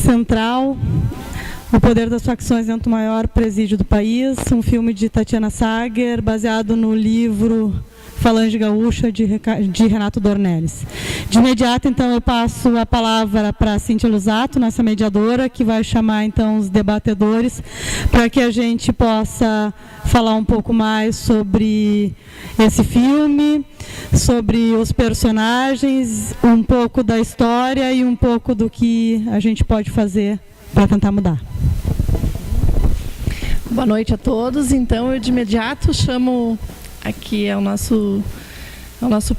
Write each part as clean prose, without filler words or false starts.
Central, O Poder das Facções dentro do maior presídio do país, um filme de Tatiana Sager, baseado no livro Falange Gaúcha, de Renato Dornelles. De imediato, então, eu passo a palavra para a Cíntia Lusato, nossa mediadora, que vai chamar, então, os debatedores, para que a gente possa falar um pouco mais sobre esse filme, sobre os personagens, um pouco da história e um pouco do que a gente pode fazer para tentar mudar. Boa noite a todos. Então, eu de imediato chamo aqui ao nosso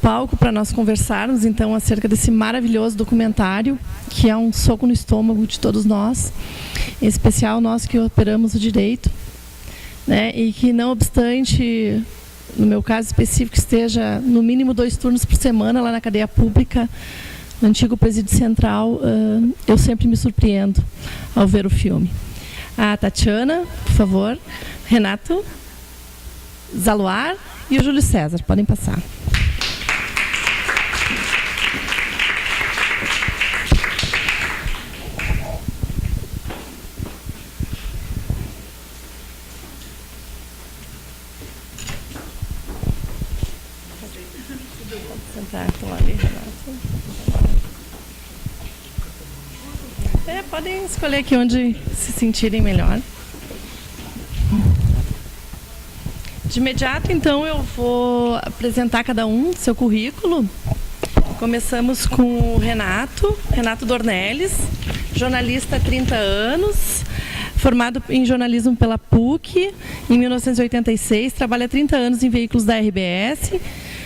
palco para nós conversarmos então acerca desse maravilhoso documentário, que é um soco no estômago de todos nós, em especial nós que operamos o direito, né? E que, não obstante, no meu caso específico, esteja no mínimo 2 turnos por semana lá na cadeia pública, no antigo presídio central, eu sempre me surpreendo ao ver o filme. A Tatiana, por favor, Renato, Zaluar e o Júlio César, podem passar. Sentar, estão ali, Renato. Podem escolher aqui onde se sentirem melhor. De imediato, então, eu vou apresentar cada um seu currículo. Começamos com o Renato Dornelles, jornalista há 30 anos, formado em jornalismo pela PUC em 1986, trabalha há 30 anos em veículos da RBS,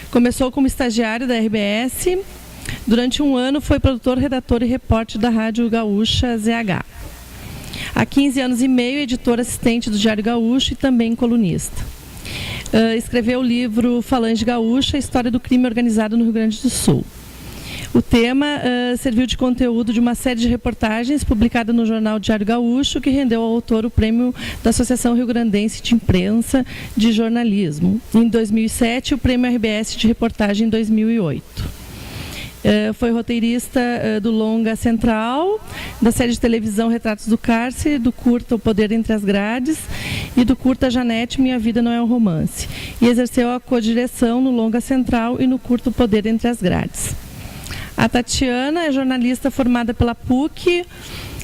começou como estagiário da RBS, durante um ano foi produtor, redator e repórter da Rádio Gaúcha ZH. Há 15 anos e meio, editor assistente do Diário Gaúcho e também colunista. Escreveu o livro Falange Gaúcha, História do Crime Organizado no Rio Grande do Sul. O tema serviu de conteúdo de uma série de reportagens publicada no jornal Diário Gaúcho, que rendeu ao autor o prêmio da Associação Rio Grandense de Imprensa de Jornalismo. Em 2007, o prêmio RBS de reportagem em 2008. Foi roteirista do longa Central, da série de televisão Retratos do Cárcere, do curta O Poder Entre as Grades e do curta Janete, Minha Vida Não é um Romance. E exerceu a codireção no longa Central e no curta O Poder Entre as Grades. A Tatiana é jornalista formada pela PUC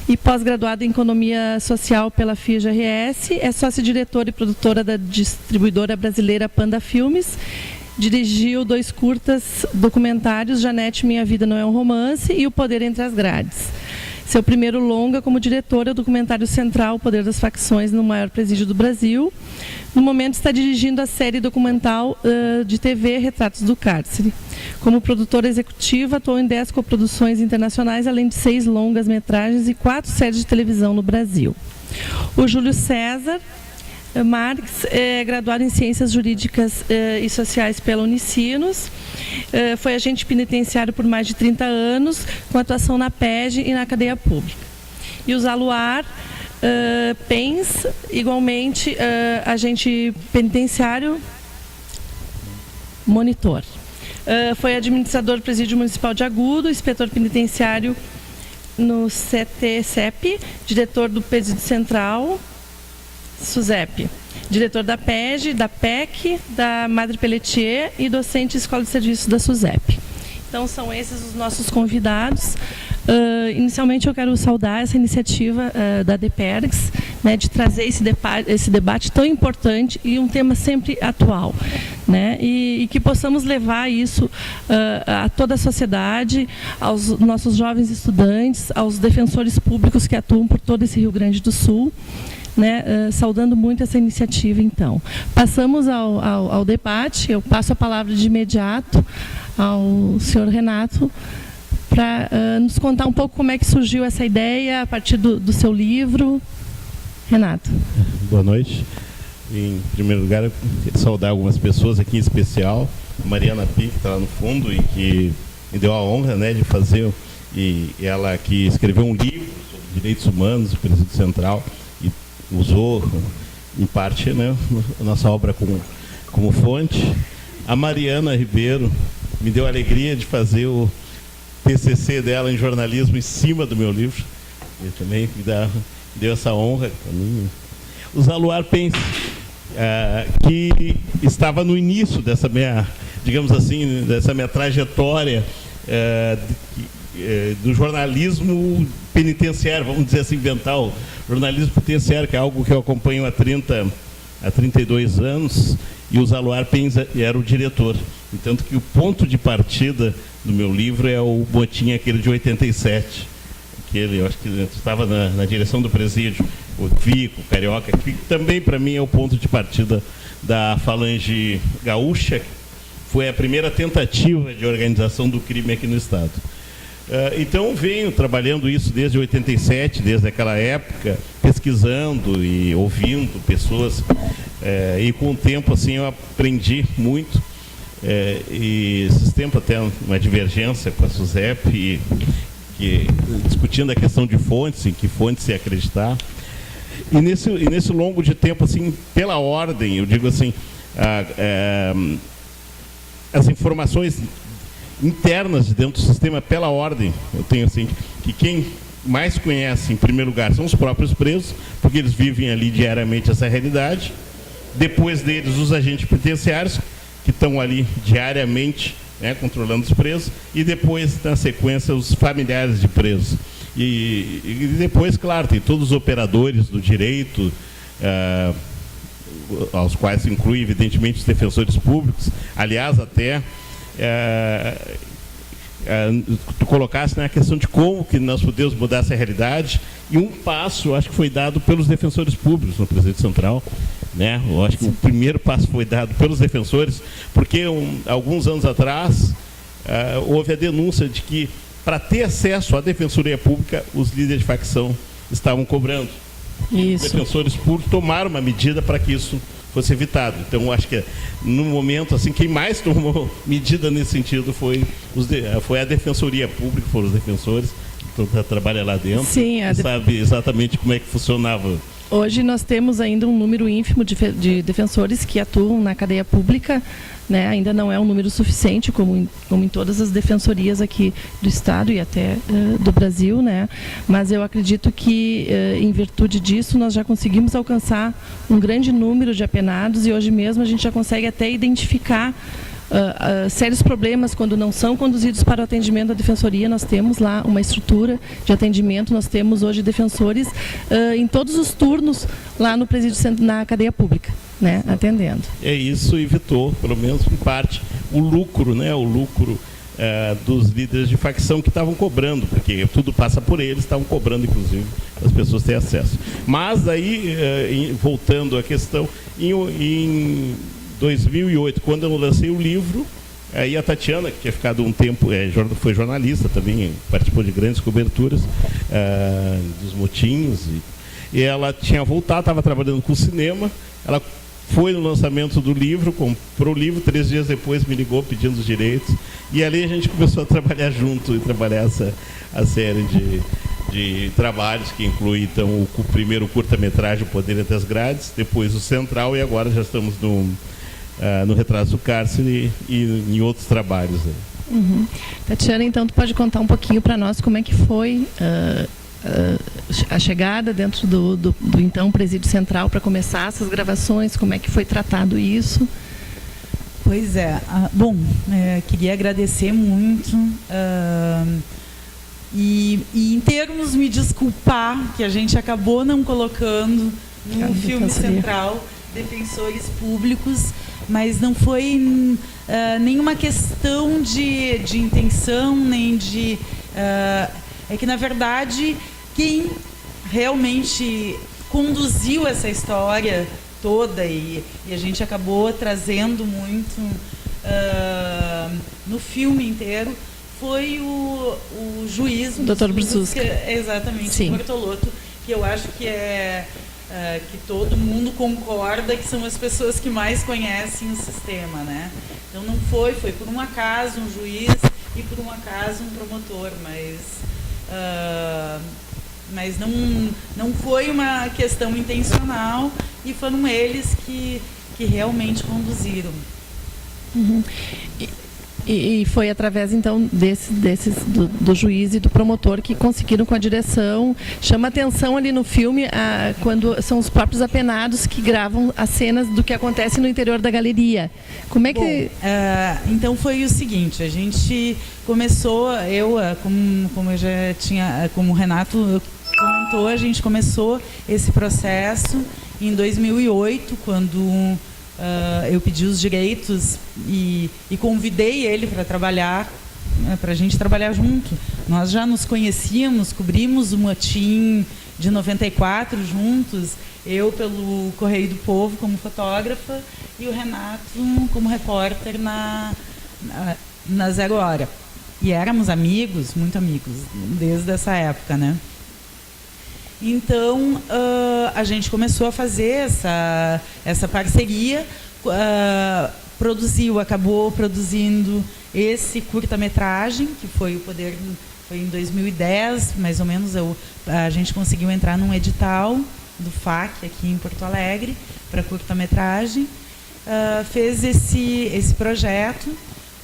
e pós-graduada em Economia Social pela FIA-GRS, é sócia-diretora e produtora da distribuidora brasileira Panda Filmes. Dirigiu 2 curtas documentários, Janete, Minha Vida Não é um Romance e O Poder Entre as Grades. Seu primeiro longa como diretora é o documentário central O Poder das Facções no maior presídio do Brasil. No momento está dirigindo a série documental de TV Retratos do Cárcere. Como produtora executiva, atuou em 10 coproduções internacionais, além de 6 longas-metragens e 4 séries de televisão no Brasil. O Júlio César Marques é graduado em Ciências Jurídicas e Sociais pela Unicinos, foi agente penitenciário por mais de 30 anos, com atuação na PEG e na cadeia pública. E o Zaluar Pens, igualmente agente penitenciário, monitor. Foi administrador do Presídio Municipal de Agudo, inspetor penitenciário no CTCEP, diretor do Presídio Central, SUSEP, diretor da PEG, da PEC, da Madre Pelletier e docente Escola de Serviços da SUSEP. Então, são esses os nossos convidados. Inicialmente, eu quero saudar essa iniciativa da DPERGS, né, de trazer esse debate tão importante e um tema sempre atual, né, e que possamos levar isso a toda a sociedade, aos nossos jovens estudantes, aos defensores públicos que atuam por todo esse Rio Grande do Sul, né, saudando muito essa iniciativa. Então, passamos ao debate. Eu passo a palavra de imediato ao senhor Renato para nos contar um pouco como é que surgiu essa ideia a partir do seu livro. Renato. Boa noite. Em primeiro lugar, eu quero saudar algumas pessoas aqui em especial, a Mariana Pi, que está lá no fundo e que me deu a honra, né, de fazer, e ela que escreveu um livro sobre direitos humanos, o Presídio Central, e usou, em parte, né, a nossa obra como fonte. A Mariana Ribeiro me deu a alegria de fazer o TCC dela em jornalismo em cima do meu livro. Ele também deu essa honra para mim. O Zaluar Pense, que estava no início dessa minha, digamos assim, dessa minha trajetória do jornalismo penitenciário, vamos dizer assim, inventar o jornalismo penitenciário, que é algo que eu acompanho há 32 anos, e o Zaluar Pense era o diretor. Tanto que o ponto de partida do meu livro é o motim aquele de 87, eu acho que estava na direção do presídio, o Vico, o Carioca, que também para mim é o ponto de partida da Falange Gaúcha. Foi a primeira tentativa de organização do crime aqui no estado. Então venho trabalhando isso desde 87, desde aquela época, pesquisando e ouvindo pessoas, e com o tempo assim eu aprendi muito, e esses tempos até uma divergência com a SUSEP, discutindo a questão de fontes, em que fontes se acreditar. E nesse longo de tempo, assim, pela ordem, eu digo assim, as informações internas de dentro do sistema, pela ordem, eu tenho assim, que quem mais conhece, em primeiro lugar, são os próprios presos, porque eles vivem ali diariamente essa realidade. Depois deles, os agentes penitenciários, que estão ali diariamente, né, controlando os presos, e depois, na sequência, os familiares de presos. E depois, claro, tem todos os operadores do direito, aos quais se inclui, evidentemente, os defensores públicos. Aliás, até tu colocasse na questão de como que nós podemos mudar essa realidade, e um passo, acho que foi dado pelos defensores públicos no Presídio Central, né? Eu acho que o primeiro passo foi dado pelos defensores, porque alguns anos atrás houve a denúncia de que, para ter acesso à Defensoria Pública, os líderes de facção estavam cobrando. Isso. Os defensores públicos tomaram uma medida para que isso fosse evitado. Então, acho que no momento, assim, quem mais tomou medida nesse sentido foi a Defensoria Pública, foram os defensores que trabalham lá dentro. Sim, sabe exatamente como é que funcionava. Hoje nós temos ainda um número ínfimo de defensores que atuam na cadeia pública, né? Ainda não é um número suficiente, como em todas as defensorias aqui do Estado e até do Brasil, né? Mas eu acredito que, em virtude disso, nós já conseguimos alcançar um grande número de apenados, e hoje mesmo a gente já consegue até identificar sérios problemas quando não são conduzidos para o atendimento da defensoria. Nós temos lá uma estrutura de atendimento, nós temos hoje defensores em todos os turnos lá no presídio, na cadeia pública, né, atendendo. Isso evitou, pelo menos em parte, o lucro, né, dos líderes de facção que estavam cobrando, porque tudo passa por eles, estavam cobrando, inclusive, as pessoas terem acesso. Mas aí, voltando à questão, em 2008, quando eu lancei o livro, aí a Tatiana, que tinha ficado um tempo, foi jornalista também, participou de grandes coberturas dos motins, e ela tinha voltado, estava trabalhando com cinema, ela foi no lançamento do livro, comprou o livro, 3 dias depois me ligou pedindo os direitos, e ali a gente começou a trabalhar junto, e trabalhar a série de trabalhos, que inclui então o primeiro curta-metragem, O Poder Entre as Grades, depois o Central, e agora já estamos no Retratos do Cárcere e em outros trabalhos. Uhum. Tatiana, então tu pode contar um pouquinho para nós como é que foi a chegada dentro do então Presídio Central para começar essas gravações, como é que foi tratado isso? Pois é, bom, queria agradecer muito e em termos, me desculpar que a gente acabou não colocando no filme central defensores públicos, mas não foi nenhuma questão de intenção, nem de... é que, na verdade, quem realmente conduziu essa história toda, e a gente acabou trazendo muito no filme inteiro, foi o juiz... Dr. Brzuska. Exatamente, Sim. O Bortolotto, que eu acho que que todo mundo concorda que são as pessoas que mais conhecem o sistema, né? Então não foi por um acaso um juiz e por um acaso um promotor, mas não foi uma questão intencional, e foram eles que realmente conduziram. Uhum. E foi através, então, do juiz e do promotor que conseguiram com a direção. Chama atenção ali no filme quando são os próprios apenados que gravam as cenas do que acontece no interior da galeria. Como é que... Então foi o seguinte, a gente começou, como eu já tinha, como o Renato comentou, a gente começou esse processo em 2008, quando... eu pedi os direitos e convidei ele para trabalhar, para a gente trabalhar junto. Nós já nos conhecíamos, cobrimos o motim de 94 juntos, eu pelo Correio do Povo como fotógrafa e o Renato como repórter na Zero Hora. E éramos amigos, muito amigos, desde essa época, né? Então, a gente começou a fazer essa parceria, acabou produzindo esse curta-metragem, que foi foi em 2010, mais ou menos, a gente conseguiu entrar num edital do FAC aqui em Porto Alegre, para curta-metragem, fez esse projeto,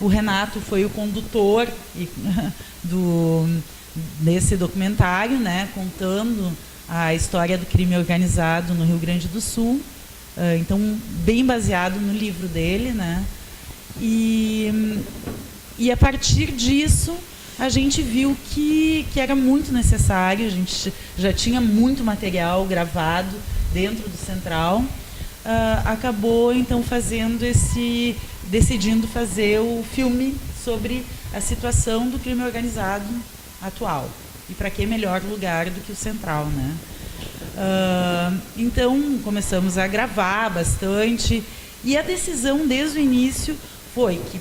o Renato foi o condutor desse documentário, né, contando a história do crime organizado no Rio Grande do Sul, então bem baseado no livro dele, né, e a partir disso a gente viu que era muito necessário, a gente já tinha muito material gravado dentro do Central, acabou então decidindo fazer o filme sobre a situação do crime organizado atual. E para que melhor lugar do que o Central, né? Então, começamos a gravar bastante. E a decisão, desde o início, foi que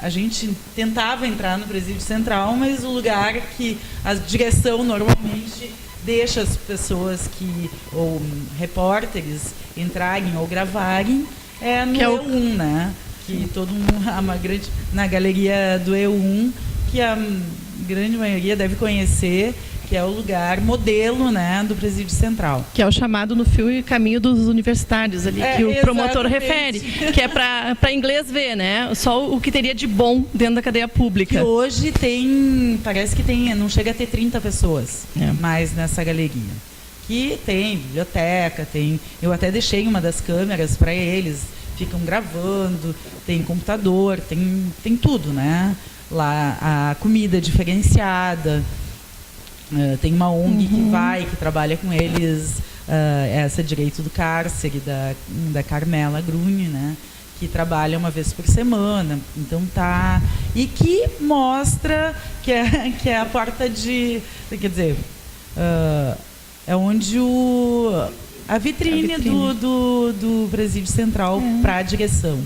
a gente tentava entrar no Presídio Central, mas o lugar que a direção normalmente deixa as pessoas ou repórteres entrarem ou gravarem é no E1, né? Que todo mundo, na galeria do E1, que a grande maioria deve conhecer, que é o lugar modelo, né, do Presídio Central. Que é o chamado no filme Caminho dos Universitários, ali, que o promotor refere, que é para inglês ver, né? Só o que teria de bom dentro da cadeia pública. Que hoje parece que não chega a ter 30 pessoas mais nessa galeria. Que tem biblioteca, eu até deixei uma das câmeras para eles, ficam gravando, tem computador, tem tudo, né? Lá a comida diferenciada, tem uma ONG que trabalha com eles, essa Direito do Cárcere, da Carmela Grune, né, que trabalha uma vez por semana, então tá, e que mostra que é a porta quer dizer, é onde a vitrine. Do Presídio Central para a direção.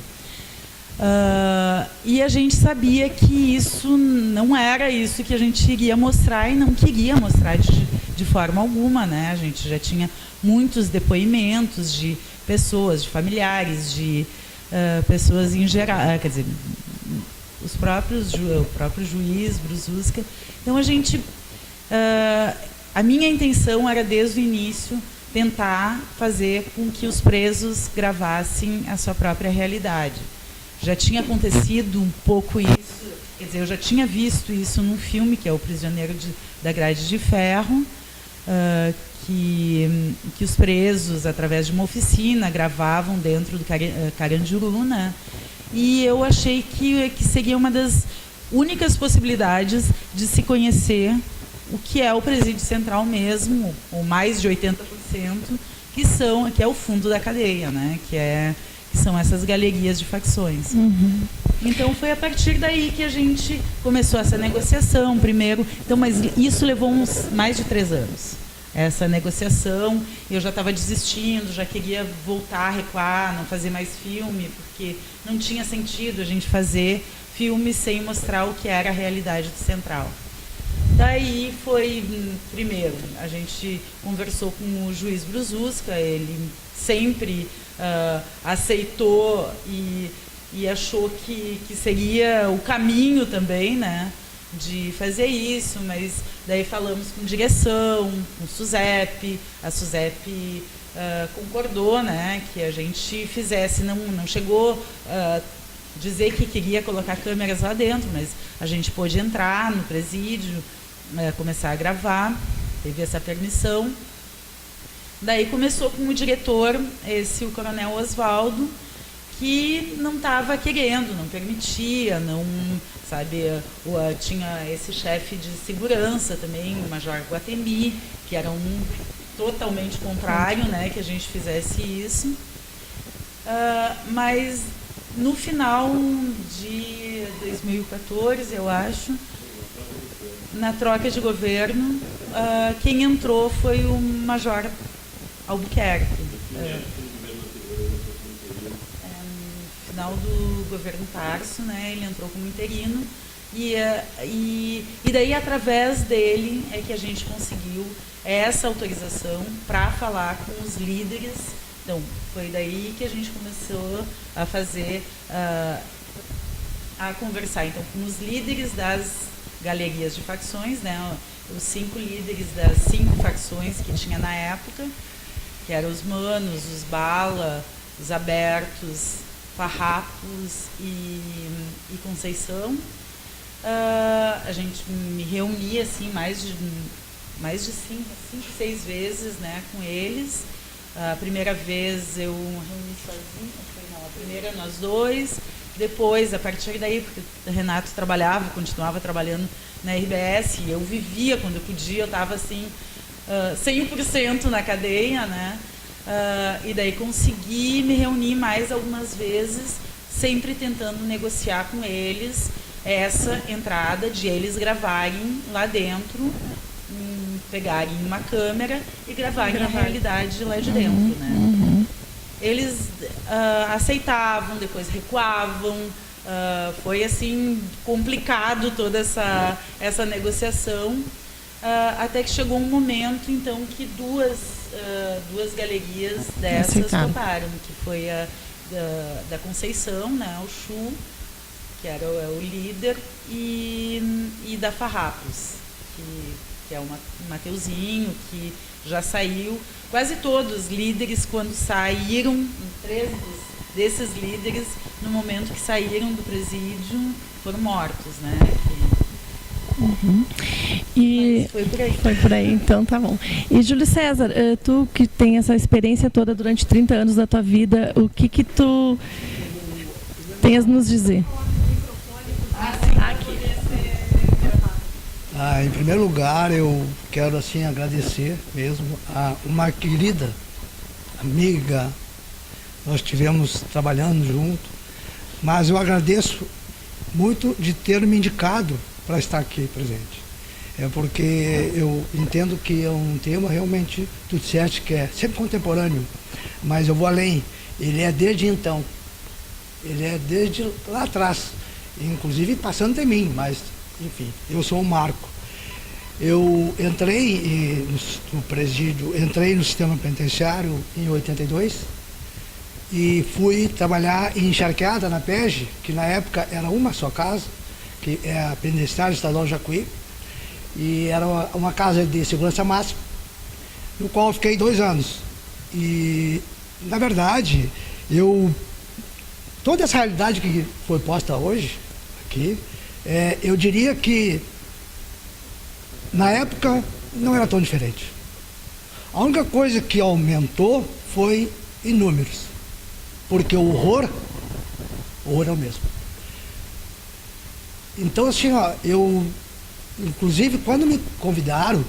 E a gente sabia que isso não era isso que a gente iria mostrar e não queria mostrar de forma alguma, né? A gente já tinha muitos depoimentos de pessoas, de familiares, de pessoas em geral, quer dizer, o próprio juiz Brususka. Então a minha intenção era desde o início tentar fazer com que os presos gravassem a sua própria realidade. Já tinha acontecido um pouco isso, quer dizer, eu já tinha visto isso num filme, que é O Prisioneiro da Grade de Ferro, que os presos, através de uma oficina, gravavam dentro do Carandiru, né? E eu achei que seria uma das únicas possibilidades de se conhecer o que é o Presídio Central mesmo, ou mais de 80%, que é o fundo da cadeia, né? Que são essas galerias de facções. Então foi a partir daí que a gente começou essa negociação primeiro. Então, mas isso levou mais de 3 anos. Essa negociação, eu já estava desistindo, já queria voltar a recuar, não fazer mais filme, porque não tinha sentido a gente fazer filme sem mostrar o que era a realidade do Central. Daí foi, primeiro, a gente conversou com o juiz Brususka, ele sempre aceitou e achou que seria o caminho também, né, de fazer isso, mas daí falamos com direção, com SUSEP, a SUSEP concordou, né, que a gente fizesse, não chegou dizer que queria colocar câmeras lá dentro, mas a gente pôde entrar no presídio, começar a gravar, teve essa permissão. Daí começou com o diretor, o coronel Oswaldo, que não estava querendo, não permitia, não, sabe, tinha esse chefe de segurança também, o Major Guatemi, que era totalmente contrário, né, que a gente fizesse isso. Mas no final de 2014, eu acho, na troca de governo, quem entrou foi o Major Albuquerque. No final do governo Tarso, né, ele entrou como interino, e daí, através dele, é que a gente conseguiu essa autorização para falar com os líderes. Então, foi daí que a gente começou a fazer, a conversar então, com os líderes das galerias de facções, né, os 5 líderes das 5 facções que tinha na época, que eram os Manos, os Bala, os Abertos, Farrapos e Conceição. A gente me reunia assim, mais de 5, 6 vezes, né, com eles. A primeira vez eu reuni sozinha, a primeira nós dois, depois, a partir daí, porque o Renato continuava trabalhando na RBS, e eu vivia quando eu podia, eu estava assim, 100% na cadeia, né? E daí consegui me reunir mais algumas vezes, sempre tentando negociar com eles essa entrada de eles gravarem lá dentro, pegarem uma câmera e gravarem a realidade lá de dentro, né? Eles aceitavam, depois recuavam, foi assim complicado toda essa negociação, até que chegou um momento então que duas galerias dessas toparam, que foi a da Conceição, né, o Chu, que era o líder, e da Farrapos, que é o Mateuzinho, que já saiu. Quase todos os líderes, quando saíram, 13 desses líderes, no momento que saíram do presídio, foram mortos, né? E foi por aí. Foi por aí, então tá bom. E Júlio César, tu que tem essa experiência toda durante 30 anos da tua vida, o que tu tens a nos dizer? Em primeiro lugar, eu quero assim agradecer mesmo a uma querida amiga. Nós estivemos trabalhando junto, mas eu agradeço muito de ter me indicado para estar aqui presente. Porque eu entendo que é um tema realmente, tu disseste que é sempre contemporâneo, mas eu vou além. Ele é desde então, ele é desde lá atrás, inclusive passando de mim, mas enfim, eu sou um marco. Eu entrei no presídio, entrei no sistema penitenciário em 82 e fui trabalhar em Encharqueada, na PEG, que na época era uma só casa, que é a Penitenciária Estadual Jacuí, e era uma casa de segurança máxima, no qual eu fiquei 2 anos. E, na verdade, toda essa realidade que foi posta hoje aqui, eu diria que na época não era tão diferente. A única coisa que aumentou foi em números, porque o horror é o mesmo. Então, assim, inclusive, quando me convidaram,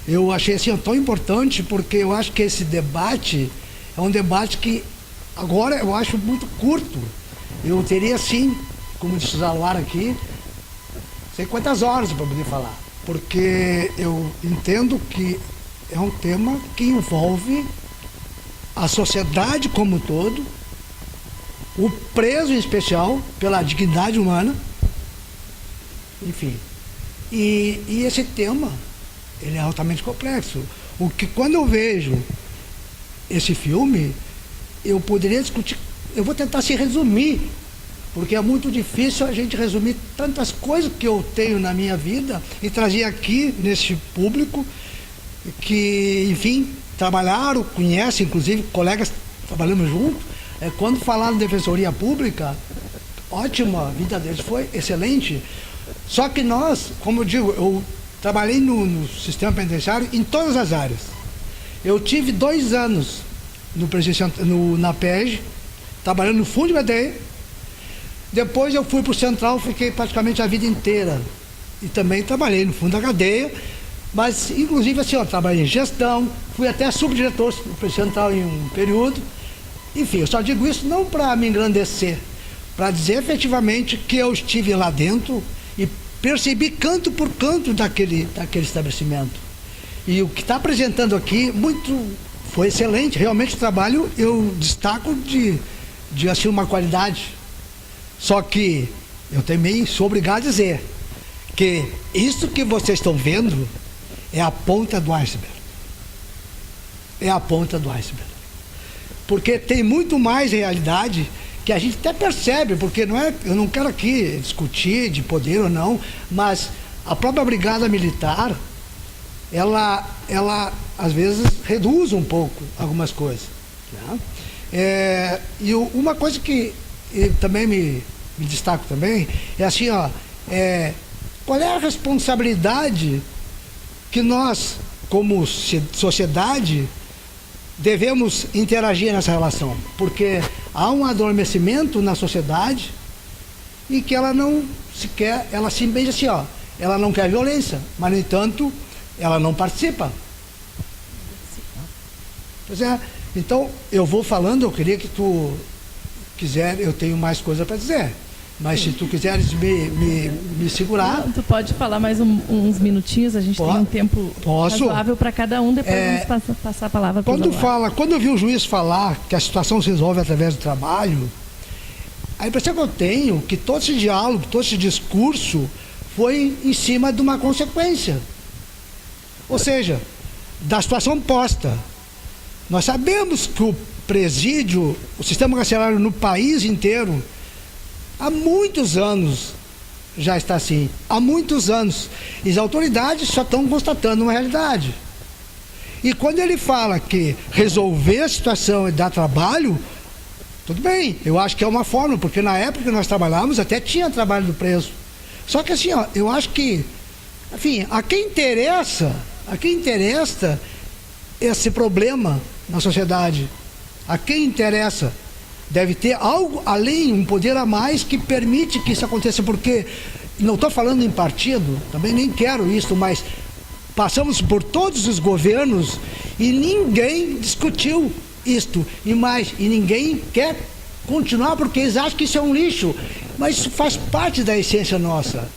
eu achei assim, tão importante, porque eu acho que esse debate é um debate que agora eu acho muito curto. Eu teria, assim, como disse o Zaluar aqui, sei quantas horas para poder falar, porque eu entendo que é um tema que envolve a sociedade como um todo, o preso em especial, pela dignidade humana, enfim. E esse tema, ele é altamente complexo. O que, quando eu vejo esse filme, eu poderia discutir, eu vou tentar se resumir, porque é muito difícil a gente resumir tantas coisas que eu tenho na minha vida e trazer aqui nesse público que, enfim, trabalharam, conhecem, inclusive colegas trabalhamos juntos. Quando falaram de defensoria pública, ótima, a vida deles foi excelente. Só que nós, como eu digo, eu trabalhei no sistema penitenciário em todas as áreas. Eu tive 2 anos na PEG, trabalhando no fundo de cadeia. Depois eu fui para o Central, fiquei praticamente a vida inteira. E também trabalhei no fundo da cadeia, mas inclusive assim, eu trabalhei em gestão, fui até subdiretor do Central em um período. Enfim, eu só digo isso não para me engrandecer, para dizer efetivamente que eu estive lá dentro e percebi canto por canto daquele estabelecimento. E o que está apresentando aqui foi excelente. Realmente o trabalho eu destaco de assim, uma qualidade. Só que eu também sou obrigado a dizer que isso que vocês estão vendo é a ponta do iceberg. É a ponta do iceberg. Porque tem muito mais realidade que a gente até percebe, porque eu não quero aqui discutir de poder ou não, mas a própria brigada militar, ela às vezes reduz um pouco algumas coisas. Né? E uma coisa que também me destaco também é assim, qual é a responsabilidade que nós, como sociedade, devemos interagir nessa relação? Porque há um adormecimento na sociedade e que ela não sequer, ela simplesmente assim, ela não quer violência, mas no entanto, ela não participa. Pois é, então eu vou falando, eu queria que tu quiser, eu tenho mais coisa para dizer. Mas se tu quiseres me segurar... Não, tu pode falar mais uns minutinhos, a gente tem um tempo razoável para cada um, depois vamos passar a palavra para o Quando eu vi o juiz falar que a situação se resolve através do trabalho, a impressão que eu tenho que todo esse diálogo, todo esse discurso foi em cima de uma consequência. Ou seja, da situação posta. Nós sabemos que o presídio, o sistema carcerário no país inteiro, há muitos anos já está assim, há muitos anos. E as autoridades só estão constatando uma realidade. E quando ele fala que resolver a situação e dar trabalho, tudo bem, eu acho que é uma forma, porque na época que nós trabalhávamos até tinha trabalho do preso. Só que assim, eu acho que, enfim, a quem interessa esse problema na sociedade, a quem interessa, deve ter algo além, um poder a mais que permite que isso aconteça, porque não estou falando em partido, também nem quero isso, mas passamos por todos os governos e ninguém discutiu isto, e ninguém quer continuar porque eles acham que isso é um lixo, mas isso faz parte da essência nossa.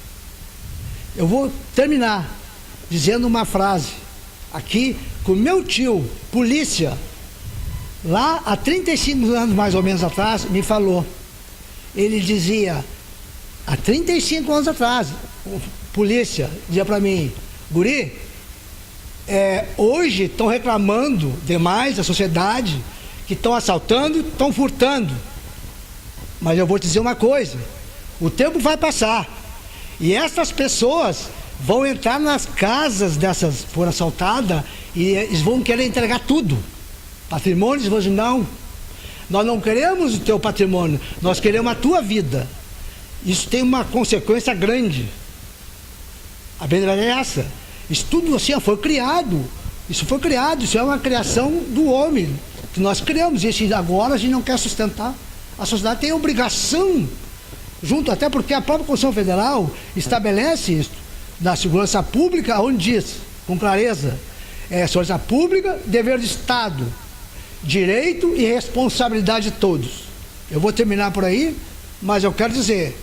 Eu vou terminar dizendo uma frase aqui com meu tio, polícia, lá há 35 anos mais ou menos atrás, me falou. Ele dizia, há 35 anos atrás, polícia dizia para mim, guri, hoje estão reclamando demais da sociedade, que estão assaltando, estão furtando. Mas eu vou te dizer uma coisa, o tempo vai passar e essas pessoas vão entrar nas casas dessas que foram assaltadas e eles vão querer entregar tudo. Patrimônio, eles vão dizer, não, nós não queremos o teu patrimônio, nós queremos a tua vida. Isso tem uma consequência grande. A verdade é essa. Isso tudo assim foi criado. Isso foi criado, isso é uma criação do homem, que nós criamos. E agora a gente não quer sustentar. A sociedade tem obrigação, junto, até porque a própria Constituição Federal estabelece isso, da segurança pública, onde diz, com clareza, segurança pública, dever do Estado, direito e responsabilidade de todos. Eu vou terminar por aí, mas eu quero dizer,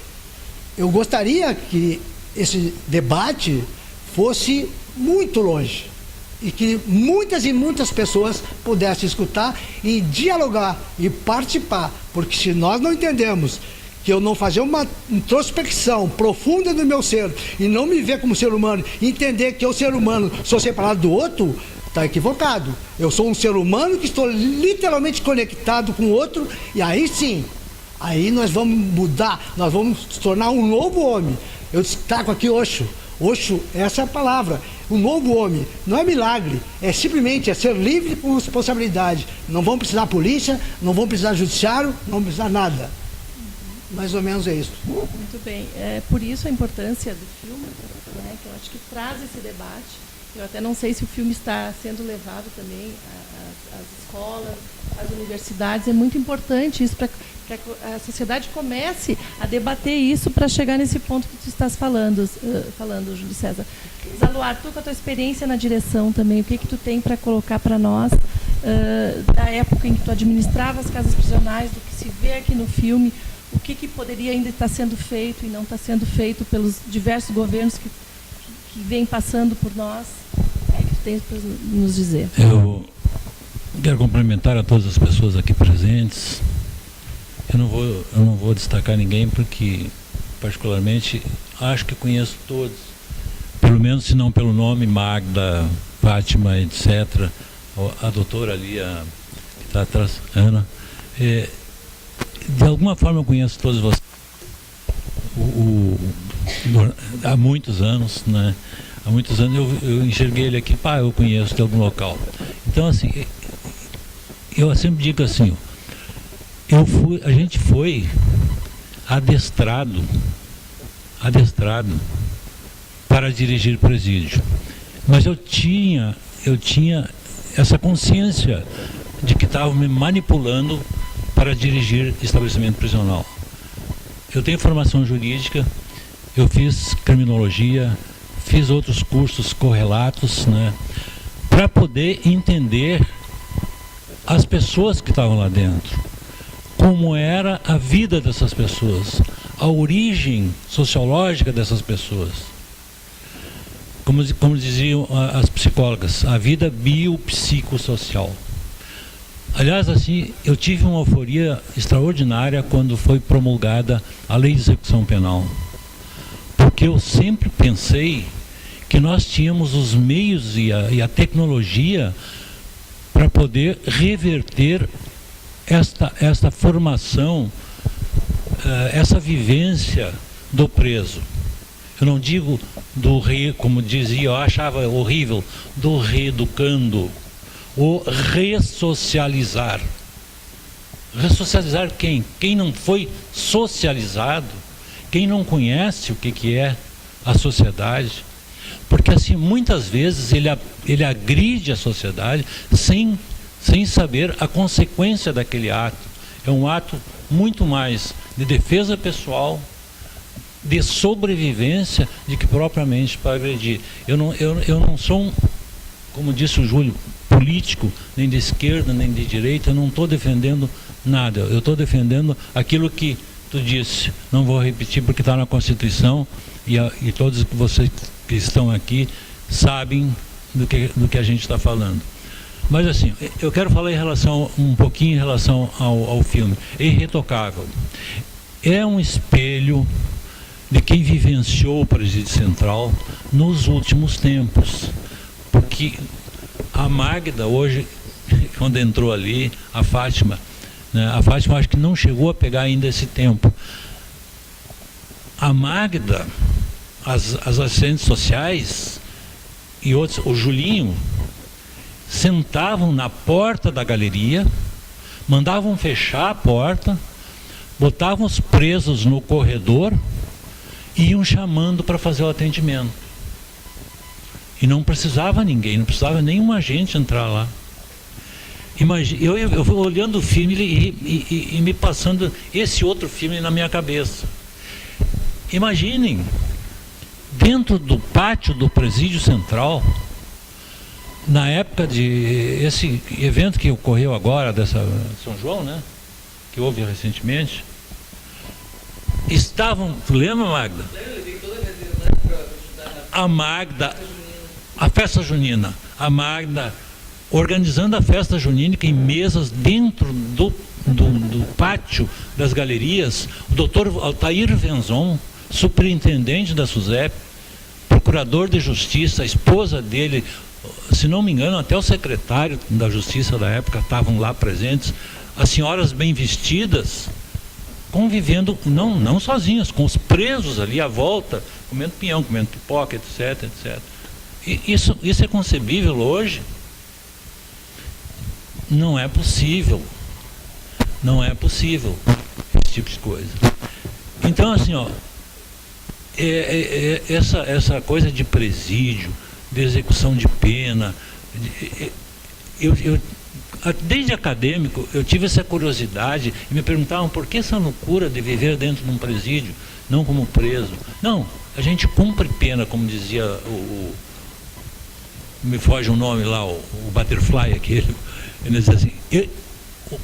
eu gostaria que esse debate fosse muito longe e que muitas e muitas pessoas pudessem escutar e dialogar e participar, porque se nós não entendemos que eu não fazer uma introspecção profunda do meu ser e não me ver como ser humano, entender que eu, ser humano, sou separado do outro, está equivocado. Eu sou um ser humano que estou literalmente conectado com o outro, e aí sim, aí nós vamos mudar, nós vamos nos tornar um novo homem. Eu destaco aqui Osho, essa é a palavra, um novo homem, não é milagre, é simplesmente ser livre com responsabilidade. Não vão precisar polícia, não vão precisar judiciário, não vão precisar nada. Mais ou menos é isso. Muito bem. É por isso a importância do filme, né, que eu acho que traz esse debate. Eu até não sei se o filme está sendo levado também às escolas, às universidades. É muito importante isso para que a sociedade comece a debater isso para chegar nesse ponto que tu estás falando, Júlio César. Zaluar, tu com a tua experiência na direção também, o que tu tem para colocar para nós da época em que tu administrava as casas prisionais, do que se vê aqui no filme, o que poderia ainda estar sendo feito e não está sendo feito pelos diversos governos que vêm passando por nós? O que tu tens para nos dizer? Eu quero cumprimentar a todas as pessoas aqui presentes. Eu não vou destacar ninguém porque, particularmente, acho que conheço todos. Pelo menos, se não pelo nome, Magda, Fátima, etc. A doutora ali, que está atrás, Ana. De alguma forma eu conheço todos vocês. Há muitos anos, né? Há muitos anos eu enxerguei ele aqui, eu conheço de algum local. Então, assim, eu sempre digo assim, a gente foi adestrado para dirigir presídio. Mas eu tinha essa consciência de que estavam me manipulando para dirigir estabelecimento prisional. Eu tenho formação jurídica, eu fiz criminologia, fiz outros cursos correlatos, né, para poder entender as pessoas que estavam lá dentro, como era a vida dessas pessoas, a origem sociológica dessas pessoas. Como diziam as psicólogas, a vida biopsicossocial. Aliás, assim, eu tive uma euforia extraordinária quando foi promulgada a Lei de Execução Penal. Porque eu sempre pensei que nós tínhamos os meios e a tecnologia para poder reverter esta formação, essa vivência do preso. Eu não digo como dizia, eu achava horrível, do reeducando, o ressocializar. Ressocializar quem? Quem não foi socializado, quem não conhece o que é a sociedade. Porque assim, muitas vezes ele agride a sociedade sem saber a consequência daquele ato. É um ato muito mais de defesa pessoal, de sobrevivência, de que propriamente para agredir. Eu não sou, como disse o Júlio, político, nem de esquerda, nem de direita. Eu não estou defendendo nada. Eu estou defendendo aquilo que tu disse. Não vou repetir porque está na Constituição e todos vocês que estão aqui sabem do que a gente está falando. Mas assim, eu quero falar um pouquinho em relação ao filme. Irretocável. É um espelho de quem vivenciou o Presídio Central nos últimos tempos. Porque a Magda hoje, quando entrou ali, a Fátima, né, a Fátima acho que não chegou a pegar ainda esse tempo. A Magda, as assistentes sociais e outros, o Julinho, sentavam na porta da galeria, mandavam fechar a porta, botavam os presos no corredor e iam chamando para fazer o atendimento. E não precisava ninguém, não precisava nenhum agente entrar lá. Imagina, eu vou olhando o filme e me passando esse outro filme na minha cabeça. Imaginem, dentro do pátio do Presídio Central, na época de esse evento que ocorreu agora, dessa São João, né? Que houve recentemente, estavam, tu lembra, Magda? A Magda, a festa junina, a Magda organizando a festa junina em mesas dentro do pátio das galerias, o doutor Altair Venzon, superintendente da SUSEP, procurador de justiça, a esposa dele, se não me engano, até o secretário da justiça da época estavam lá presentes, as senhoras bem vestidas, convivendo, não sozinhas, com os presos ali à volta, comendo pinhão, comendo pipoca, etc, etc. E isso é concebível hoje? Não é possível. Não é possível esse tipo de coisa. Então, assim, ó, essa coisa de presídio, de execução de pena, desde acadêmico, eu tive essa curiosidade e me perguntavam por que essa loucura de viver dentro de um presídio, não como preso. Não, a gente cumpre pena, como dizia me foge um nome lá, o Butterfly aquele, ele diz assim,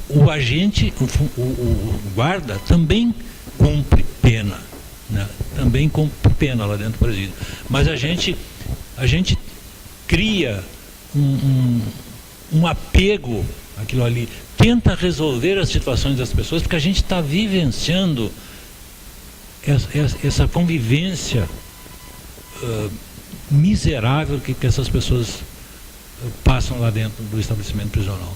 o agente, o guarda também cumpre pena, né? Também cumpre pena lá dentro do presídio. Mas a gente cria um apego àquilo ali, tenta resolver as situações das pessoas, porque a gente está vivenciando essa convivência miserável que essas pessoas passam lá dentro do estabelecimento prisional.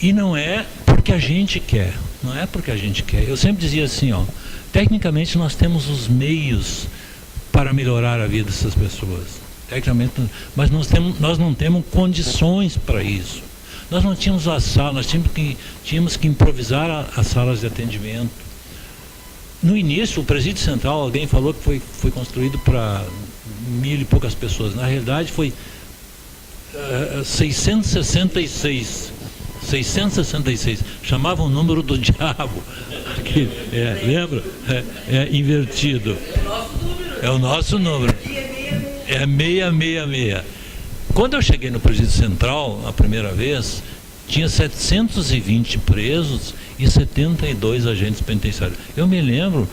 E não é porque a gente quer, não é porque a gente quer. Eu sempre dizia assim, ó, tecnicamente nós temos os meios para melhorar a vida dessas pessoas. Tecnicamente, mas nós não temos condições para isso. Nós não tínhamos a sala, nós tínhamos que improvisar as salas de atendimento. No início, o presídio central, alguém falou que foi construído para 1000 e poucas pessoas. Na realidade, foi 666. Chamavam o número do diabo. Lembra? Invertido. É o nosso número. É 666. Quando eu cheguei no presídio central, a primeira vez, tinha 720 presos e 72 agentes penitenciários. Eu lembro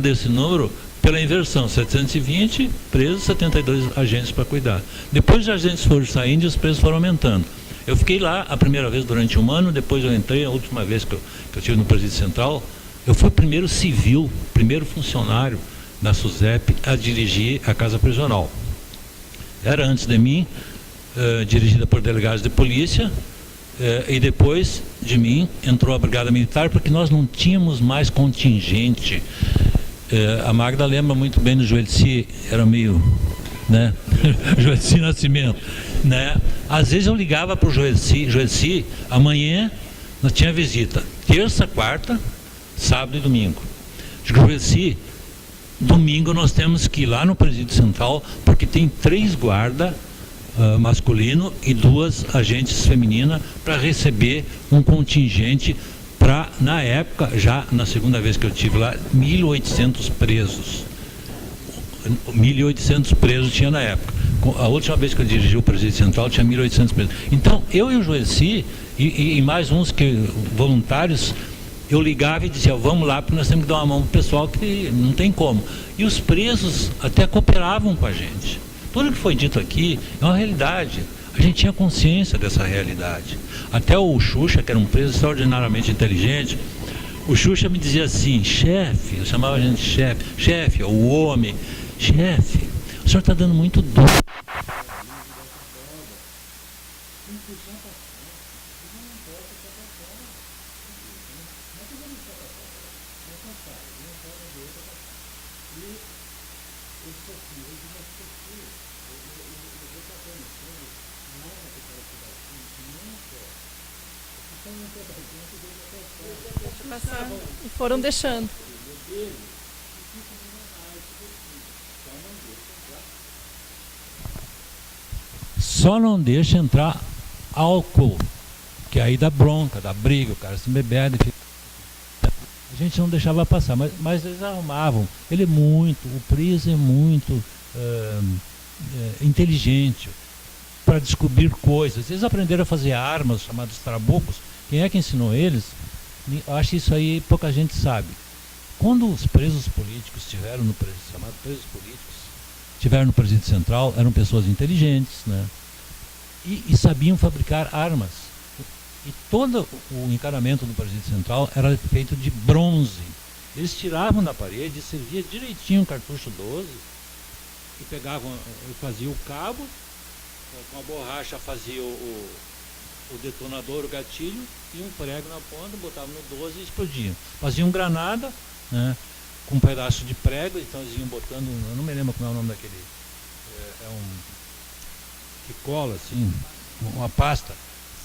desse número pela inversão, 720 presos, 72 agentes para cuidar. Depois os agentes foram saindo e os presos foram aumentando. Eu fiquei lá a primeira vez durante 1 ano, depois eu entrei, a última vez que eu estive no presídio central, eu fui o primeiro civil, primeiro funcionário da SUSEP a dirigir a casa prisional. Era antes de mim, dirigida por delegados de polícia, e depois de mim entrou a Brigada Militar, porque nós não tínhamos mais contingente. A Magda lembra muito bem do Joelci, era meio, né? Joelci Nascimento, né? Às vezes eu ligava para o Joelci, amanhã nós tinha visita, terça, quarta, sábado e domingo. Joelci, domingo nós temos que ir lá no presídio central, porque tem 3 guardas masculino e 2 agentes femininas para receber um contingente para, na época, já na segunda vez que eu estive lá, 1.800 presos. 1.800 presos tinha na época. A última vez que eu dirigi o presídio central tinha 1.800 presos. Então, eu e o Joelci e mais uns voluntários, eu ligava e dizia, vamos lá, porque nós temos que dar uma mão para o pessoal que não tem como. E os presos até cooperavam com a gente. Tudo que foi dito aqui é uma realidade. A gente tinha consciência dessa realidade. Até o Xuxa, que era um preso extraordinariamente inteligente, o Xuxa me dizia assim, chefe, eu chamava a gente de chefe, o homem, chefe, o senhor está dando muito duro. E foram deixando. Só não deixa entrar álcool, que aí dá bronca, dá briga, o cara se embebeda. A gente não deixava passar, mas eles arrumavam. O preso é muito inteligente para descobrir coisas. Eles aprenderam a fazer armas, chamadas trabucos. Quem é que ensinou eles? Eu acho que isso aí pouca gente sabe. Quando os presos políticos estiveram no presídio, chamados presos políticos, estiveram no presídio central, eram pessoas inteligentes, né? E sabiam fabricar armas. E todo o encanamento do presídio central era feito de bronze. Eles tiravam da parede, servia direitinho um cartucho 12, e pegavam, faziam o cabo, com a borracha fazia o detonador, o gatilho, e um prego na ponta, botavam no 12 e explodiam. Faziam granada, né, com um pedaço de prego, então eles iam botando, eu não me lembro como é o nome daquele, que cola assim, uma pasta,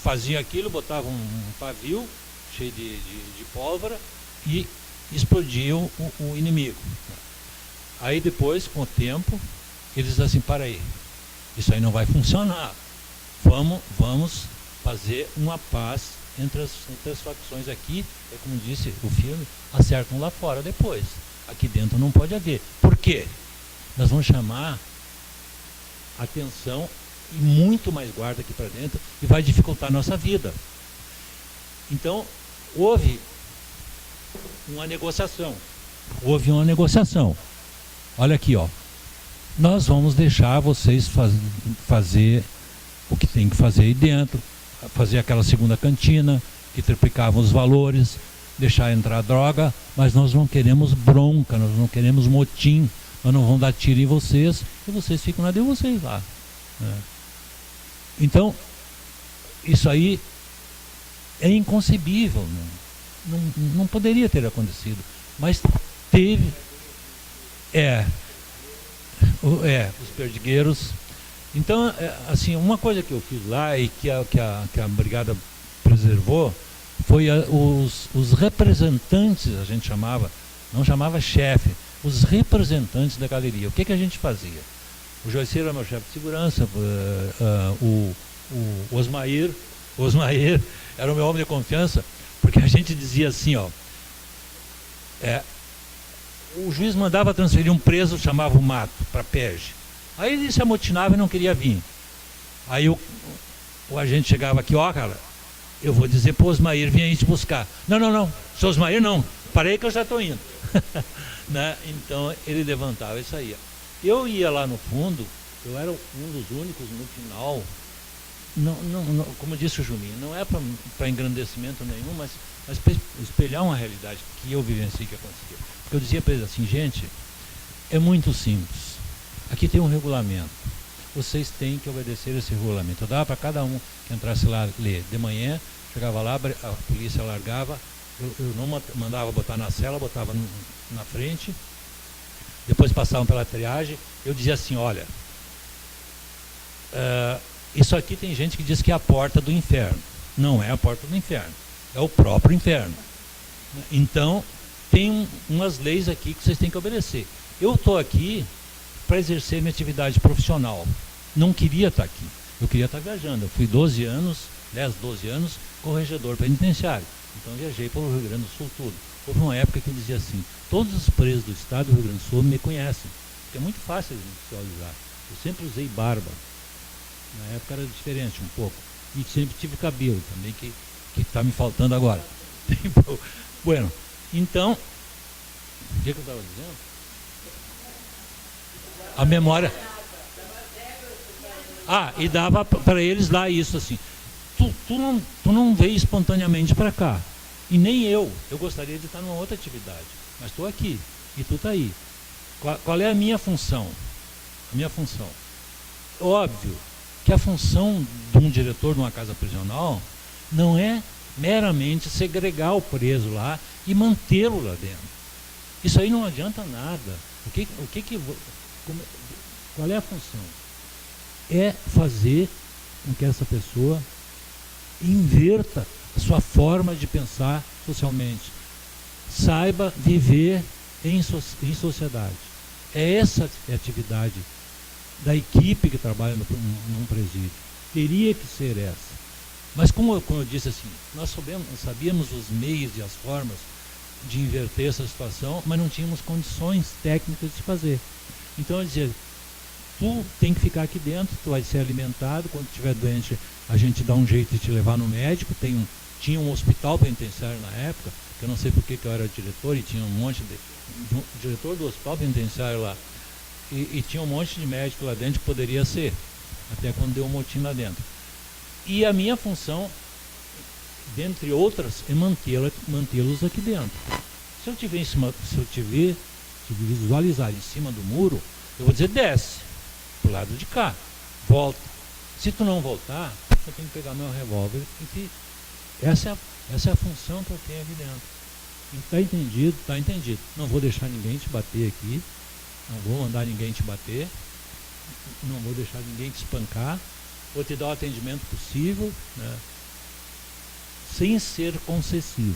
faziam aquilo, botavam um pavio cheio de pólvora e explodir o inimigo. Aí depois, com o tempo, eles dizem assim, para aí, isso aí não vai funcionar. Vamos fazer uma paz entre as facções aqui, é como disse o filme, acertam lá fora depois. Aqui dentro não pode haver. Por quê? Nós vamos chamar atenção e muito mais guarda aqui para dentro e vai dificultar a nossa vida. Então, houve uma negociação. Olha aqui, ó. Nós vamos deixar vocês fazer o que tem que fazer aí dentro, fazer aquela segunda cantina, que triplicava os valores, deixar entrar droga, mas nós não queremos bronca, nós não queremos motim, nós não vamos dar tiro em vocês, e vocês ficam na de vocês lá. Né? Então, isso aí é inconcebível, né? Não poderia ter acontecido, mas teve. Os perdigueiros. Então, assim, uma coisa que eu fiz lá e que a Brigada preservou foi os representantes, a gente chamava, não chamava chefe, os representantes da galeria. O que a gente fazia? O Joyceiro era meu chefe de segurança, o Osmair era o meu homem de confiança, porque a gente dizia assim, ó, o juiz mandava transferir um preso, chamava o Mato, para PEG. Aí ele se amotinava e não queria vir. Aí o agente chegava aqui, ó, cara, eu vou dizer para o Osmair vir aí te buscar. Não, seu Osmair não, parei que eu já estou indo. Né? Então ele levantava e saía. Eu ia lá no fundo, eu era um dos únicos no final, não, como disse o Juninho, não é para engrandecimento nenhum, mas para espelhar uma realidade que eu vivenciei, que acontecia. Porque eu dizia para eles assim, gente, é muito simples. Aqui tem um regulamento. Vocês têm que obedecer esse regulamento. Eu dava para cada um que entrasse lá ler. De manhã, chegava lá, a polícia largava, eu não mandava botar na cela, botava na frente, depois passavam pela triagem, eu dizia assim, olha, isso aqui tem gente que diz que é a porta do inferno. Não é a porta do inferno, é o próprio inferno. Então, tem umas leis aqui que vocês têm que obedecer. Eu estou aqui para exercer minha atividade profissional. Não queria estar aqui. Eu queria estar viajando. Eu fui 12 anos corregedor penitenciário. Então viajei para o Rio Grande do Sul tudo. Houve uma época que eu dizia assim, todos os presos do estado do Rio Grande do Sul me conhecem. Porque é muito fácil de visualizar. Eu sempre usei barba. Na época era diferente um pouco. E sempre tive cabelo também, que está me faltando agora. Bueno, então, o que eu estava dizendo? A memória. E dava para eles lá isso assim. Tu não veio espontaneamente para cá. E nem eu. Eu gostaria de estar numa outra atividade. Mas estou aqui. E tu está aí. Qual é a minha função? A minha função. Óbvio que a função de um diretor de uma casa prisional não é meramente segregar o preso lá e mantê-lo lá dentro. Isso aí não adianta nada. Qual é a função? É fazer com que essa pessoa inverta a sua forma de pensar socialmente. Saiba viver em sociedade. É essa a atividade da equipe que trabalha num presídio. Teria que ser essa. Mas como eu disse assim, nós sabíamos os meios e as formas de inverter essa situação, mas não tínhamos condições técnicas de fazer. Então eu dizia, tu tem que ficar aqui dentro, tu vai ser alimentado, quando estiver doente a gente dá um jeito de te levar no médico, tinha um hospital penitenciário na época, que eu não sei porque que eu era diretor, e tinha um monte de diretor do hospital penitenciário lá, e tinha um monte de médico lá dentro que poderia ser, até quando deu um motim lá dentro. E a minha função, dentre outras, é mantê-los aqui dentro. Se eu te visualizar em cima do muro, eu vou dizer, desce pro lado de cá, volta. Se tu não voltar, eu tenho que pegar meu revólver e essa é a função que eu tenho aqui dentro. Está entendido? Está entendido. Não vou deixar ninguém te bater aqui, não vou mandar ninguém te bater, não vou deixar ninguém te espancar, vou te dar o atendimento possível, né, sem ser concessivo.